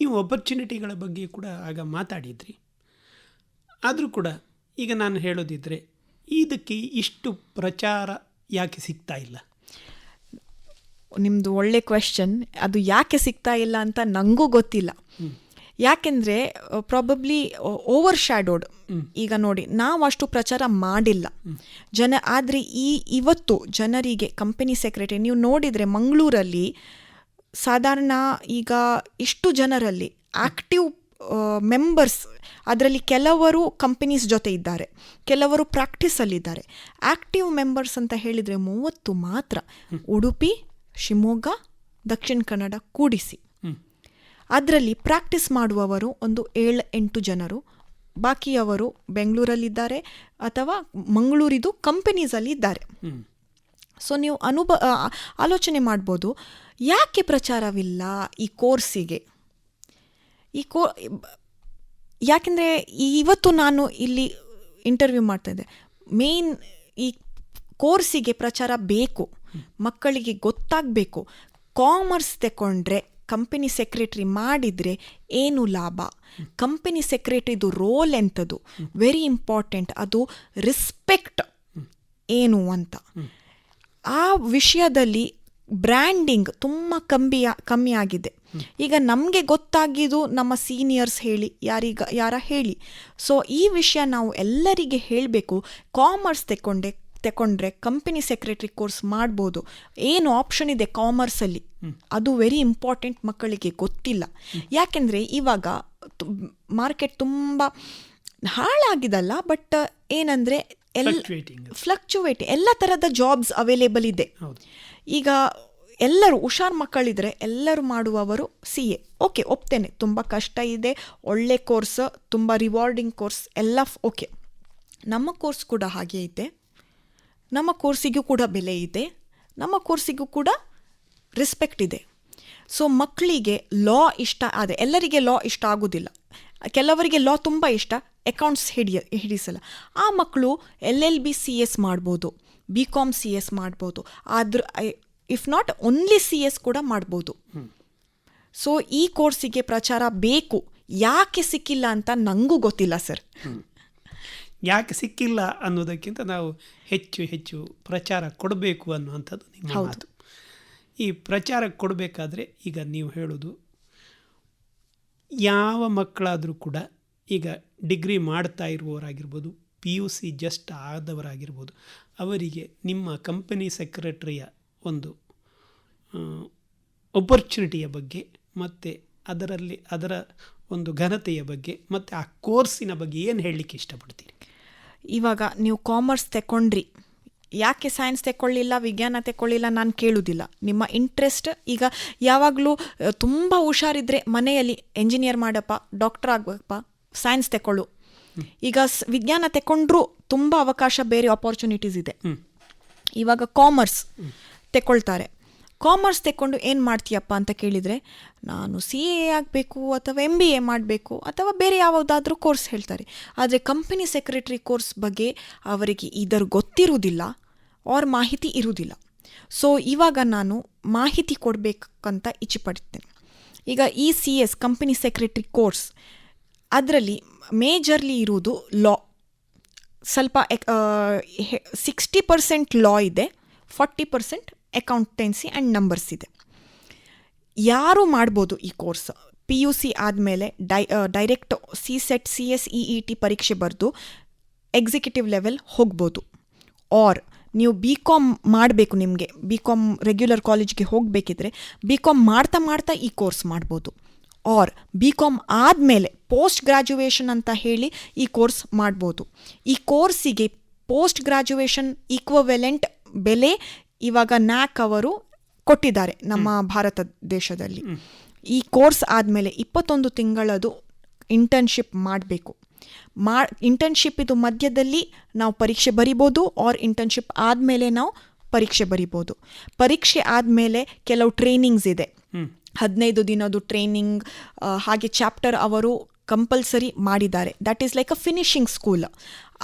ನೀವು ಆಪರ್ಚುನಿಟಿಗಳ ಬಗ್ಗೆ ಕೂಡ ಆಗ ಮಾತಾಡಿದ್ರಿ. ಆದರೂ ಕೂಡ ಈಗ ನಾನು ಹೇಳೋದಿದ್ದರೆ ಇದಕ್ಕೆ ಇಷ್ಟು ಪ್ರಚಾರ ಯಾಕೆ ಸಿಗ್ತಾ ಇಲ್ಲ? ನಿಮ್ಮದು ಒಳ್ಳೆ ಕ್ವೆಶ್ಚನ್. ಅದು ಯಾಕೆ ಸಿಗ್ತಾ ಇಲ್ಲ ಅಂತ ನನಗೂ ಗೊತ್ತಿಲ್ಲ. ಯಾಕೆಂದರೆ ಪ್ರಾಬಬ್ಲಿ ಓವರ್ ಶ್ಯಾಡೋಡ್. ಈಗ ನೋಡಿ, ನಾವು ಅಷ್ಟು ಪ್ರಚಾರ ಮಾಡಿಲ್ಲ ಆದರೆ ಇವತ್ತು ಜನರಿಗೆ ಕಂಪನಿ ಸೆಕ್ರೆಟರಿ ನೀವು ನೋಡಿದರೆ ಮಂಗಳೂರಲ್ಲಿ ಸಾಧಾರಣ ಈಗ ಇಷ್ಟು ಜನರಲ್ಲಿ ಆ್ಯಕ್ಟಿವ್ ಮೆಂಬರ್ಸ್, ಅದರಲ್ಲಿ ಕೆಲವರು ಕಂಪನೀಸ್ ಜೊತೆ ಇದ್ದಾರೆ, ಕೆಲವರು ಪ್ರಾಕ್ಟೀಸಲ್ಲಿದ್ದಾರೆ. ಆ್ಯಕ್ಟಿವ್ ಮೆಂಬರ್ಸ್ ಅಂತ ಹೇಳಿದರೆ 30 ಮಾತ್ರ. ಉಡುಪಿ, ಶಿವಮೊಗ್ಗ, ದಕ್ಷಿಣ ಕನ್ನಡ ಕೂಡಿಸಿ. ಅದರಲ್ಲಿ ಪ್ರಾಕ್ಟೀಸ್ ಮಾಡುವವರು ಒಂದು 7-8 ಜನರು. ಬಾಕಿಯವರು ಬೆಂಗಳೂರಲ್ಲಿದ್ದಾರೆ ಅಥವಾ ಮಂಗಳೂರಿದು ಕಂಪನೀಸಲ್ಲಿ ಇದ್ದಾರೆ. ಸೊ ನೀವು ಆಲೋಚನೆ ಮಾಡ್ಬೋದು, ಯಾಕೆ ಪ್ರಚಾರವಿಲ್ಲ ಈ ಕೋರ್ಸಿಗೆ? ಯಾಕೆಂದರೆ ಇವತ್ತು ನಾನು ಇಲ್ಲಿ ಇಂಟರ್ವ್ಯೂ ಮಾಡ್ತಾಯಿದ್ದೆ, ಮೇನ್ ಈ ಕೋರ್ಸಿಗೆ ಪ್ರಚಾರ ಬೇಕು, ಮಕ್ಕಳಿಗೆ ಗೊತ್ತಾಗಬೇಕು. ಕಾಮರ್ಸ್ ತಗೊಂಡ್ರೆ ಕಂಪನಿ ಸೆಕ್ರೆಟರಿ ಮಾಡಿದರೆ ಏನು ಲಾಭ, ಕಂಪನಿ ಸೆಕ್ರೆಟರಿದು ರೋಲ್ ಎಂಥದ್ದು, ವೆರಿ ಇಂಪಾರ್ಟೆಂಟ್, ಅದು ರಿಸ್ಪೆಕ್ಟ್ ಏನು ಅಂತ. ಆ ವಿಷಯದಲ್ಲಿ ಬ್ರ್ಯಾಂಡಿಂಗ್ ತುಂಬ ಕಮ್ಮಿ ಆಗಿದೆ. ಈಗ ನಮಗೆ ಗೊತ್ತಾಗಿದ್ದು ನಮ್ಮ ಸೀನಿಯರ್ಸ್ ಹೇಳಿ, ಯಾರ ಹೇಳಿ. ಸೊ ಈ ವಿಷಯ ನಾವು ಎಲ್ಲರಿಗೆ ಹೇಳಬೇಕು. ಕಾಮರ್ಸ್ ತಗೊಂಡ್ರೆ ಕಂಪನಿ ಸೆಕ್ರೆಟರಿ ಕೋರ್ಸ್ ಮಾಡ್ಬೋದು, ಏನು ಆಪ್ಷನ್ ಇದೆ ಕಾಮರ್ಸಲ್ಲಿ, ಅದು ವೆರಿ ಇಂಪಾರ್ಟೆಂಟ್, ಮಕ್ಕಳಿಗೆ ಗೊತ್ತಿಲ್ಲ. ಯಾಕೆಂದರೆ ಇವಾಗ ಮಾರ್ಕೆಟ್ ತುಂಬ ಹಾಳಾಗಿದಲ್ಲ, ಬಟ್ ಏನಂದರೆ ಫ್ಲಕ್ಚುವೇಟ್ ಎಲ್ಲ ಥರದ ಜಾಬ್ಸ್ ಅವೈಲೇಬಲ್ ಇದೆ. ಈಗ ಎಲ್ಲರೂ ಹುಷಾರ್ ಮಕ್ಕಳಿದ್ರೆ ಎಲ್ಲರೂ ಮಾಡುವವರು CA, ಓಕೆ ಒಪ್ತೇನೆ, ತುಂಬ ಕಷ್ಟ ಇದೆ, ಒಳ್ಳೆ ಕೋರ್ಸ್, ತುಂಬ ರಿವಾರ್ಡಿಂಗ್ ಕೋರ್ಸ್ ಎಲ್ಲ ಓಕೆ. ನಮ್ಮ ಕೋರ್ಸ್ ಕೂಡ ಹಾಗೆ ಇದೆ, ನಮ್ಮ ಕೋರ್ಸಿಗೂ ಕೂಡ ಬೆಲೆ ಇದೆ, ನಮ್ಮ ಕೋರ್ಸಿಗೂ ಕೂಡ ರೆಸ್ಪೆಕ್ಟ್ ಇದೆ. ಸೊ ಮಕ್ಕಳಿಗೆ ಲಾ ಇಷ್ಟ ಆದರೆ, ಎಲ್ಲರಿಗೆ ಲಾ ಇಷ್ಟ ಆಗೋದಿಲ್ಲ, ಕೆಲವರಿಗೆ ಲಾ ತುಂಬ ಇಷ್ಟ, ಅಕೌಂಟ್ಸ್ ಹಿಡಿಸಲ್ಲ. ಆ ಮಕ್ಕಳು LLB CS ಮಾಡ್ಬೋದು, BCom CS ಮಾಡ್ಬೋದು, ಆದ್ರೆ ಇಫ್ ನಾಟ್ ಓನ್ಲಿ CS ಕೂಡ ಮಾಡ್ಬೋದು. ಸೊ ಈ ಕೋರ್ಸಿಗೆ ಪ್ರಚಾರ ಬೇಕು. ಯಾಕೆ ಸಿಕ್ಕಿಲ್ಲ ಅಂತ ನನಗೂ ಗೊತ್ತಿಲ್ಲ ಸರ್. ಯಾಕೆ ಸಿಕ್ಕಿಲ್ಲ ಅನ್ನೋದಕ್ಕಿಂತ ನಾವು ಹೆಚ್ಚು ಪ್ರಚಾರ ಕೊಡಬೇಕು ಅನ್ನುವಂಥದ್ದು ನಿಮ್ಮ ಮಾತು. ಈ ಪ್ರಚಾರ ಕೊಡಬೇಕಾದ್ರೆ ಈಗ ನೀವು ಹೇಳೋದು, ಯಾವ ಮಕ್ಕಳಾದರೂ ಕೂಡ ಈಗ ಡಿಗ್ರಿ ಮಾಡ್ತಾ ಇರುವವರಾಗಿರ್ಬೋದು, PUC ಜಸ್ಟ್ ಆದವರಾಗಿರ್ಬೋದು, ಅವರಿಗೆ ನಿಮ್ಮ ಕಂಪನಿ ಸೆಕ್ರೆಟರಿಯ ಒಂದು ಆಪರ್ಚುನಿಟಿಯ ಬಗ್ಗೆ ಮತ್ತು ಅದರ ಒಂದು ಘನತೆಯ ಬಗ್ಗೆ ಮತ್ತು ಆ ಕೋರ್ಸಿನ ಬಗ್ಗೆ ಏನು ಹೇಳಲಿಕ್ಕೆ ಇಷ್ಟಪಡ್ತೀರಿ? ಇವಾಗ ನೀವು ಕಾಮರ್ಸ್ ತಗೊಂಡ್ರಿ, ಯಾಕೆ ಸೈನ್ಸ್ ತಗೊಳ್ಳಿಲ್ಲ, ವಿಜ್ಞಾನ ತಗೊಳ್ಳಿಲ್ಲ ನಾನು ಕೇಳುವುದಿಲ್ಲ. ನಿಮ್ಮ ಇಂಟ್ರೆಸ್ಟ್, ಈಗ ಯಾವಾಗಲೂ ತುಂಬ ಹುಷಾರಿದ್ರೆ ಮನೆಯಲ್ಲಿ ಎಂಜಿನಿಯರ್ ಮಾಡಪ್ಪ, ಡಾಕ್ಟರ್ ಆಗಬೇಕಪ್ಪ, ಸೈನ್ಸ್ ತಗೊಳ್ಳು. ಈಗ ವಿಜ್ಞಾನ ತಗೊಂಡ್ರೂ ತುಂಬ ಅವಕಾಶ, ಬೇರೆ ಆಪರ್ಚುನಿಟೀಸ್ ಇದೆ. ಇವಾಗ ಕಾಮರ್ಸ್ ತಗೊಳ್ತಾರೆ, ಕಾಮರ್ಸ್ ತಗೊಂಡು ಏನು ಮಾಡ್ತೀಯಪ್ಪ ಅಂತ ಕೇಳಿದರೆ, ನಾನು CA ಆಗಬೇಕು ಅಥವಾ MBA ಮಾಡಬೇಕು ಅಥವಾ ಬೇರೆ ಯಾವುದಾದ್ರೂ ಕೋರ್ಸ್ ಹೇಳ್ತಾರೆ. ಆದರೆ ಕಂಪನಿ ಸೆಕ್ರೆಟರಿ ಕೋರ್ಸ್ ಬಗ್ಗೆ ಅವರಿಗೆ ಇದರ ಗೊತ್ತಿರುವುದಿಲ್ಲ, ಅವ್ರ ಮಾಹಿತಿ ಇರುವುದಿಲ್ಲ. ಸೊ ಇವಾಗ ನಾನು ಮಾಹಿತಿ ಕೊಡಬೇಕಂತ ಇಚ್ಛೆಪಡ್ತೇನೆ. ಈಗ ಈ CS ಕಂಪನಿ ಸೆಕ್ರೆಟರಿ ಕೋರ್ಸ್, ಅದರಲ್ಲಿ ಮೇಜರ್ಲಿ ಇರುವುದು ಲಾ, ಸ್ವಲ್ಪ 60% ಲಾ ಇದೆ, 40% ಅಕೌಂಟೆನ್ಸಿ ಆ್ಯಂಡ್ ನಂಬರ್ಸ್ ಇದೆ. ಯಾರು ಮಾಡ್ಬೋದು ಈ ಕೋರ್ಸ್? PUC ಆದಮೇಲೆ ಡೈರೆಕ್ಟ್ CSET CS EET ಪರೀಕ್ಷೆ ಬರೆದು ಎಕ್ಸಿಕ್ಯೂಟಿವ್ ಲೆವೆಲ್ ಹೋಗ್ಬೋದು. ಆರ್ ನೀವು BCom ಮಾಡಬೇಕು, ನಿಮಗೆ BCom ರೆಗ್ಯುಲರ್ ಕಾಲೇಜ್ಗೆ ಹೋಗಬೇಕಿದ್ರೆ BCom ಮಾಡ್ತಾ ಈ ಕೋರ್ಸ್ ಮಾಡ್ಬೋದು. ಆರ್ BCom ಆದಮೇಲೆ ಪೋಸ್ಟ್ ಗ್ರ್ಯಾಜುಯೇಷನ್ ಅಂತ ಹೇಳಿ ಈ ಕೋರ್ಸ್ ಮಾಡ್ಬೋದು. ಈ ಕೋರ್ಸಿಗೆ ಪೋಸ್ಟ್ ಗ್ರ್ಯಾಜುಯೇಷನ್ ಈಕ್ವವೆಲೆಂಟ್ ಬೆಲೆ ಇವಾಗ NAC ಅವರು ಕೊಟ್ಟಿದ್ದಾರೆ ನಮ್ಮ ಭಾರತ ದೇಶದಲ್ಲಿ. ಈ ಕೋರ್ಸ್ ಆದಮೇಲೆ 21 ತಿಂಗಳದು ಇಂಟರ್ನ್ಶಿಪ್ ಮಾಡಬೇಕು. ಇಂಟರ್ನ್ಶಿಪ್ ಇದು ಮಧ್ಯದಲ್ಲಿ ನಾವು ಪರೀಕ್ಷೆ ಬರಿಬೋದು, ಆರ್ ಇಂಟರ್ನ್ಶಿಪ್ ಆದಮೇಲೆ ನಾವು ಪರೀಕ್ಷೆ ಬರಿಬೋದು. ಪರೀಕ್ಷೆ ಆದಮೇಲೆ ಕೆಲವು ಟ್ರೈನಿಂಗ್ಸ್ ಇದೆ, 15 ದಿನದ್ದು ಟ್ರೈನಿಂಗ್, ಹಾಗೆ ಚಾಪ್ಟರ್ ಅವರು ಕಂಪಲ್ಸರಿ ಮಾಡಿದ್ದಾರೆ. That is like a finishing school.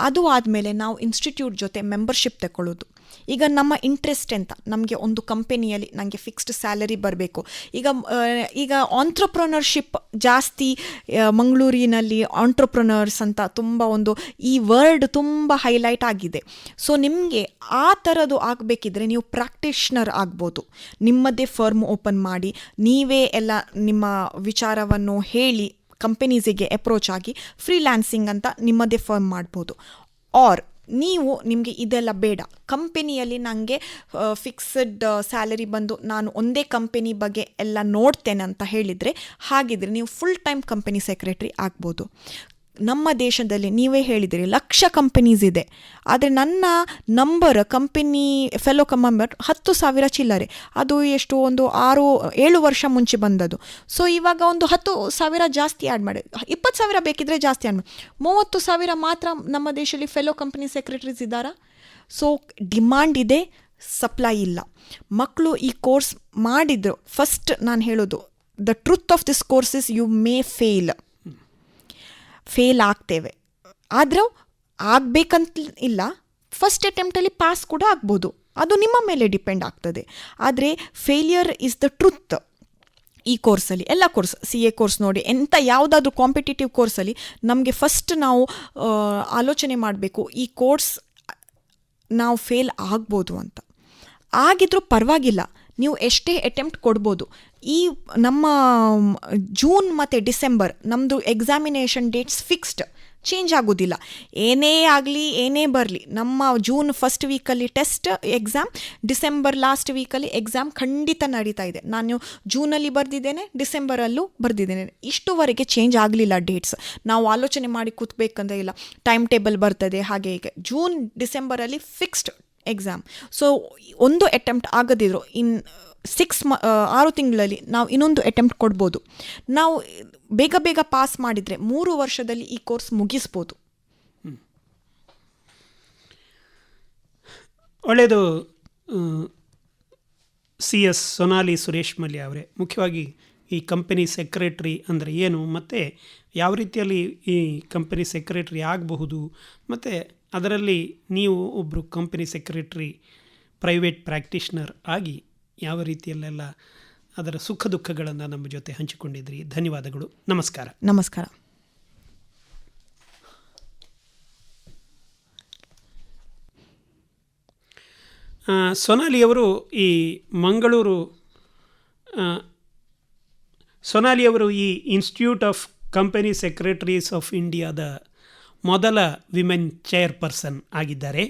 ಅದು ಆದಮೇಲೆ ನಾವು ಇನ್ಸ್ಟಿಟ್ಯೂಟ್ ಜೊತೆ ಮೆಂಬರ್ಶಿಪ್ ತಗೊಳ್ಳೋದು. ಈಗ ನಮ್ಮ ಇಂಟ್ರೆಸ್ಟ್ ಎಂತ, ನಮಗೆ ಒಂದು ಕಂಪನಿಯಲ್ಲಿ ನನಗೆ ಫಿಕ್ಸ್ಡ್ ಸ್ಯಾಲರಿ ಬರಬೇಕು. ಈಗ ಆಂಟ್ರಪ್ರನರ್ಶಿಪ್ ಜಾಸ್ತಿ, ಮಂಗಳೂರಿನಲ್ಲಿ ಆಂಟ್ರಪ್ರನರ್ಸ್ ಅಂತ ತುಂಬ ಒಂದು ಈ ವರ್ಡ್ ತುಂಬ ಹೈಲೈಟ್ ಆಗಿದೆ. ಸೊ ನಿಮಗೆ ಆ ಥರದ್ದು ಆಗಬೇಕಿದ್ರೆ ನೀವು ಪ್ರಾಕ್ಟಿಷನರ್ ಆಗ್ಬೋದು. ನಿಮ್ಮದೇ ಫರ್ಮ್ ಓಪನ್ ಮಾಡಿ ನೀವೇ ಎಲ್ಲ ನಿಮ್ಮ ವಿಚಾರವನ್ನು ಹೇಳಿ ಕಂಪನೀಸಿಗೆ ಅಪ್ರೋಚ್ ಆಗಿ ಫ್ರೀಲ್ಯಾನ್ಸಿಂಗ್ ಅಂತ ನಿಮ್ಮದೇ ಫರ್ಮ್ ಮಾಡ್ಬೋದು. ಆರ್ ನಿಮಗೆ ಇದೆಲ್ಲ ಬೇಡ, ಕಂಪನಿಯಲ್ಲಿ ನನಗೆ ಫಿಕ್ಸ್ಡ್ ಸ್ಯಾಲರಿ ಬಂದು ನಾನು ಒಂದೇ ಕಂಪನಿ ಬಗ್ಗೆ ಎಲ್ಲ ನೋಡ್ತೇನೆ ಅಂತ ಹೇಳಿದರೆ, ಹಾಗಿದ್ರೆ ನೀವು ಫುಲ್ ಟೈಮ್ ಕಂಪನಿ ಸೆಕ್ರೆಟರಿ ಆಗ್ಬೋದು. ನಮ್ಮ ದೇಶದಲ್ಲಿ ನೀವೇ ಹೇಳಿದಿರಿ ಲಕ್ಷ ಕಂಪನೀಸ್ ಇದೆ, ಆದರೆ ನನ್ನ ನಂಬರ್ ಕಂಪನಿ ಫೆಲೋ ಮೆಂಬರ್ 10,000 ಚಿಲ್ಲರೆ. ಅದು ಎಷ್ಟು, ಒಂದು 6-7 ವರ್ಷ ಮುಂಚೆ ಬಂದದ್ದು. ಸೊ ಇವಾಗ ಒಂದು 10,000 ಜಾಸ್ತಿ ಆ್ಯಡ್ ಮಾಡಿ, 20,000 ಬೇಕಿದ್ರೆ ಜಾಸ್ತಿ ಆ್ಯಡ್ ಮಾಡಿ, 30,000 ಮಾತ್ರ ನಮ್ಮ ದೇಶದಲ್ಲಿ ಫೆಲೋ ಕಂಪನಿ ಸೆಕ್ರೆಟರೀಸ್ ಇದ್ದಾರಾ? ಸೊ ಡಿಮಾಂಡ್ ಇದೆ, ಸಪ್ಲೈ ಇಲ್ಲ. ಮಕ್ಕಳು ಈ ಕೋರ್ಸ್ ಮಾಡಿದ್ರು, ಫಸ್ಟ್ ನಾನು ಹೇಳೋದು, the truth of this course is you may fail ಆಗ್ತೇವೆ, ಆದರೂ ಆಗಬೇಕಂತ ಇಲ್ಲ, ಫಸ್ಟ್ ಅಟೆಂಪ್ಟಲ್ಲಿ ಪಾಸ್ ಕೂಡ ಆಗ್ಬೋದು, ಅದು ನಿಮ್ಮ ಮೇಲೆ ಡಿಪೆಂಡ್ ಆಗ್ತದೆ. ಆದರೆ ಫೇಲಿಯರ್ ಇಸ್ ದ ಟ್ರುತ್. ಈ ಕೋರ್ಸಲ್ಲಿ ಎಲ್ಲ ಕೋರ್ಸ್, CA ಕೋರ್ಸ್ ನೋಡಿ, ಎಂಥ ಯಾವುದಾದ್ರೂ ಕಾಂಪಿಟೇಟಿವ್ ಕೋರ್ಸಲ್ಲಿ ನಮಗೆ ಫಸ್ಟ್ ನಾವು ಆಲೋಚನೆ ಮಾಡಬೇಕು, ಈ ಕೋರ್ಸ್ ನಾವು ಫೇಲ್ ಆಗ್ಬೋದು ಅಂತ. ಆಗಿದ್ರೂ ಪರವಾಗಿಲ್ಲ, ನೀವು ಎಷ್ಟೇ ಅಟೆಂಪ್ಟ್ ಕೊಡ್ಬೋದು. ಈ ನಮ್ಮ ಜೂನ್ ಮತ್ತು ಡಿಸೆಂಬರ್ ನಮ್ಮದು ಎಕ್ಸಾಮಿನೇಷನ್ ಡೇಟ್ಸ್ ಫಿಕ್ಸ್ಡ್, ಚೇಂಜ್ ಆಗೋದಿಲ್ಲ. ಏನೇ ಆಗಲಿ ಏನೇ ಬರಲಿ, ನಮ್ಮ ಜೂನ್ ಫಸ್ಟ್ ವೀಕಲ್ಲಿ ಟೆಸ್ಟ್ ಎಕ್ಸಾಮ್, ಡಿಸೆಂಬರ್ ಲಾಸ್ಟ್ ವೀಕಲ್ಲಿ ಎಕ್ಸಾಮ್ ಖಂಡಿತ ನಡೀತಾ ಇದೆ. ನಾನು ಜೂನಲ್ಲಿ ಬರೆದಿದ್ದೇನೆ, ಡಿಸೆಂಬರಲ್ಲೂ ಬರೆದಿದ್ದೇನೆ. ಇಷ್ಟುವರೆಗೆ ಚೇಂಜ್ ಆಗಲಿಲ್ಲ ಡೇಟ್ಸ್. ನಾವು ಆಲೋಚನೆ ಮಾಡಿ ಕೂತ್ಬೇಕಂತ ಇಲ್ಲ, ಟೈಮ್ ಟೇಬಲ್ ಬರ್ತದೆ ಹಾಗೆ ಹೀಗೆ. ಜೂನ್ ಡಿಸೆಂಬರಲ್ಲಿ ಫಿಕ್ಸ್ಡ್ ಎಕ್ಸಾಮ್. ಸೊ ಒಂದು ಅಟೆಂಪ್ಟ್ ಆಗದಿದ್ರು 6 ತಿಂಗಳಲ್ಲಿ ನಾವು ಇನ್ನೊಂದು ಅಟೆಂಪ್ಟ್ ಕೊಡ್ಬೋದು. ನಾವು ಬೇಗ ಬೇಗ ಪಾಸ್ ಮಾಡಿದರೆ 3 ವರ್ಷದಲ್ಲಿ ಈ ಕೋರ್ಸ್ ಮುಗಿಸ್ಬೋದು. ಒಳ್ಳೆಯದು. CS ಸೊನಾಲಿ ಸುರೇಶ್ ಮಲ್ಯ ಅವರೇ, ಮುಖ್ಯವಾಗಿ ಈ ಕಂಪನಿ ಸೆಕ್ರೆಟ್ರಿ ಅಂದರೆ ಏನು, ಮತ್ತು ಯಾವ ರೀತಿಯಲ್ಲಿ ಈ ಕಂಪನಿ ಸೆಕ್ರೆಟ್ರಿ ಆಗಬಹುದು, ಮತ್ತು ಅದರಲ್ಲಿ ನೀವು ಒಬ್ಬರು ಕಂಪನಿ ಸೆಕ್ರೆಟ್ರಿ ಪ್ರೈವೇಟ್ ಪ್ರಾಕ್ಟೀಷ್ನರ್ ಆಗಿ ಯಾವ ರೀತಿಯಲ್ಲೆಲ್ಲ ಅದರ ಸುಖ ದುಃಖಗಳನ್ನು ನಮ್ಮ ಜೊತೆ ಹಂಚಿಕೊಂಡಿದ್ರಿ. ಧನ್ಯವಾದಗಳು. ನಮಸ್ಕಾರ. ನಮಸ್ಕಾರ. ಸೊನಾಲಿಯವರು ಈ ಸೊನಾಲಿಯವರು ಈ institute of company secretaries of ಇಂಡಿಯಾದ ಮೊದಲ ವಿಮೆನ್ ಚೇರ್ಪರ್ಸನ್ ಆಗಿದ್ದಾರೆ.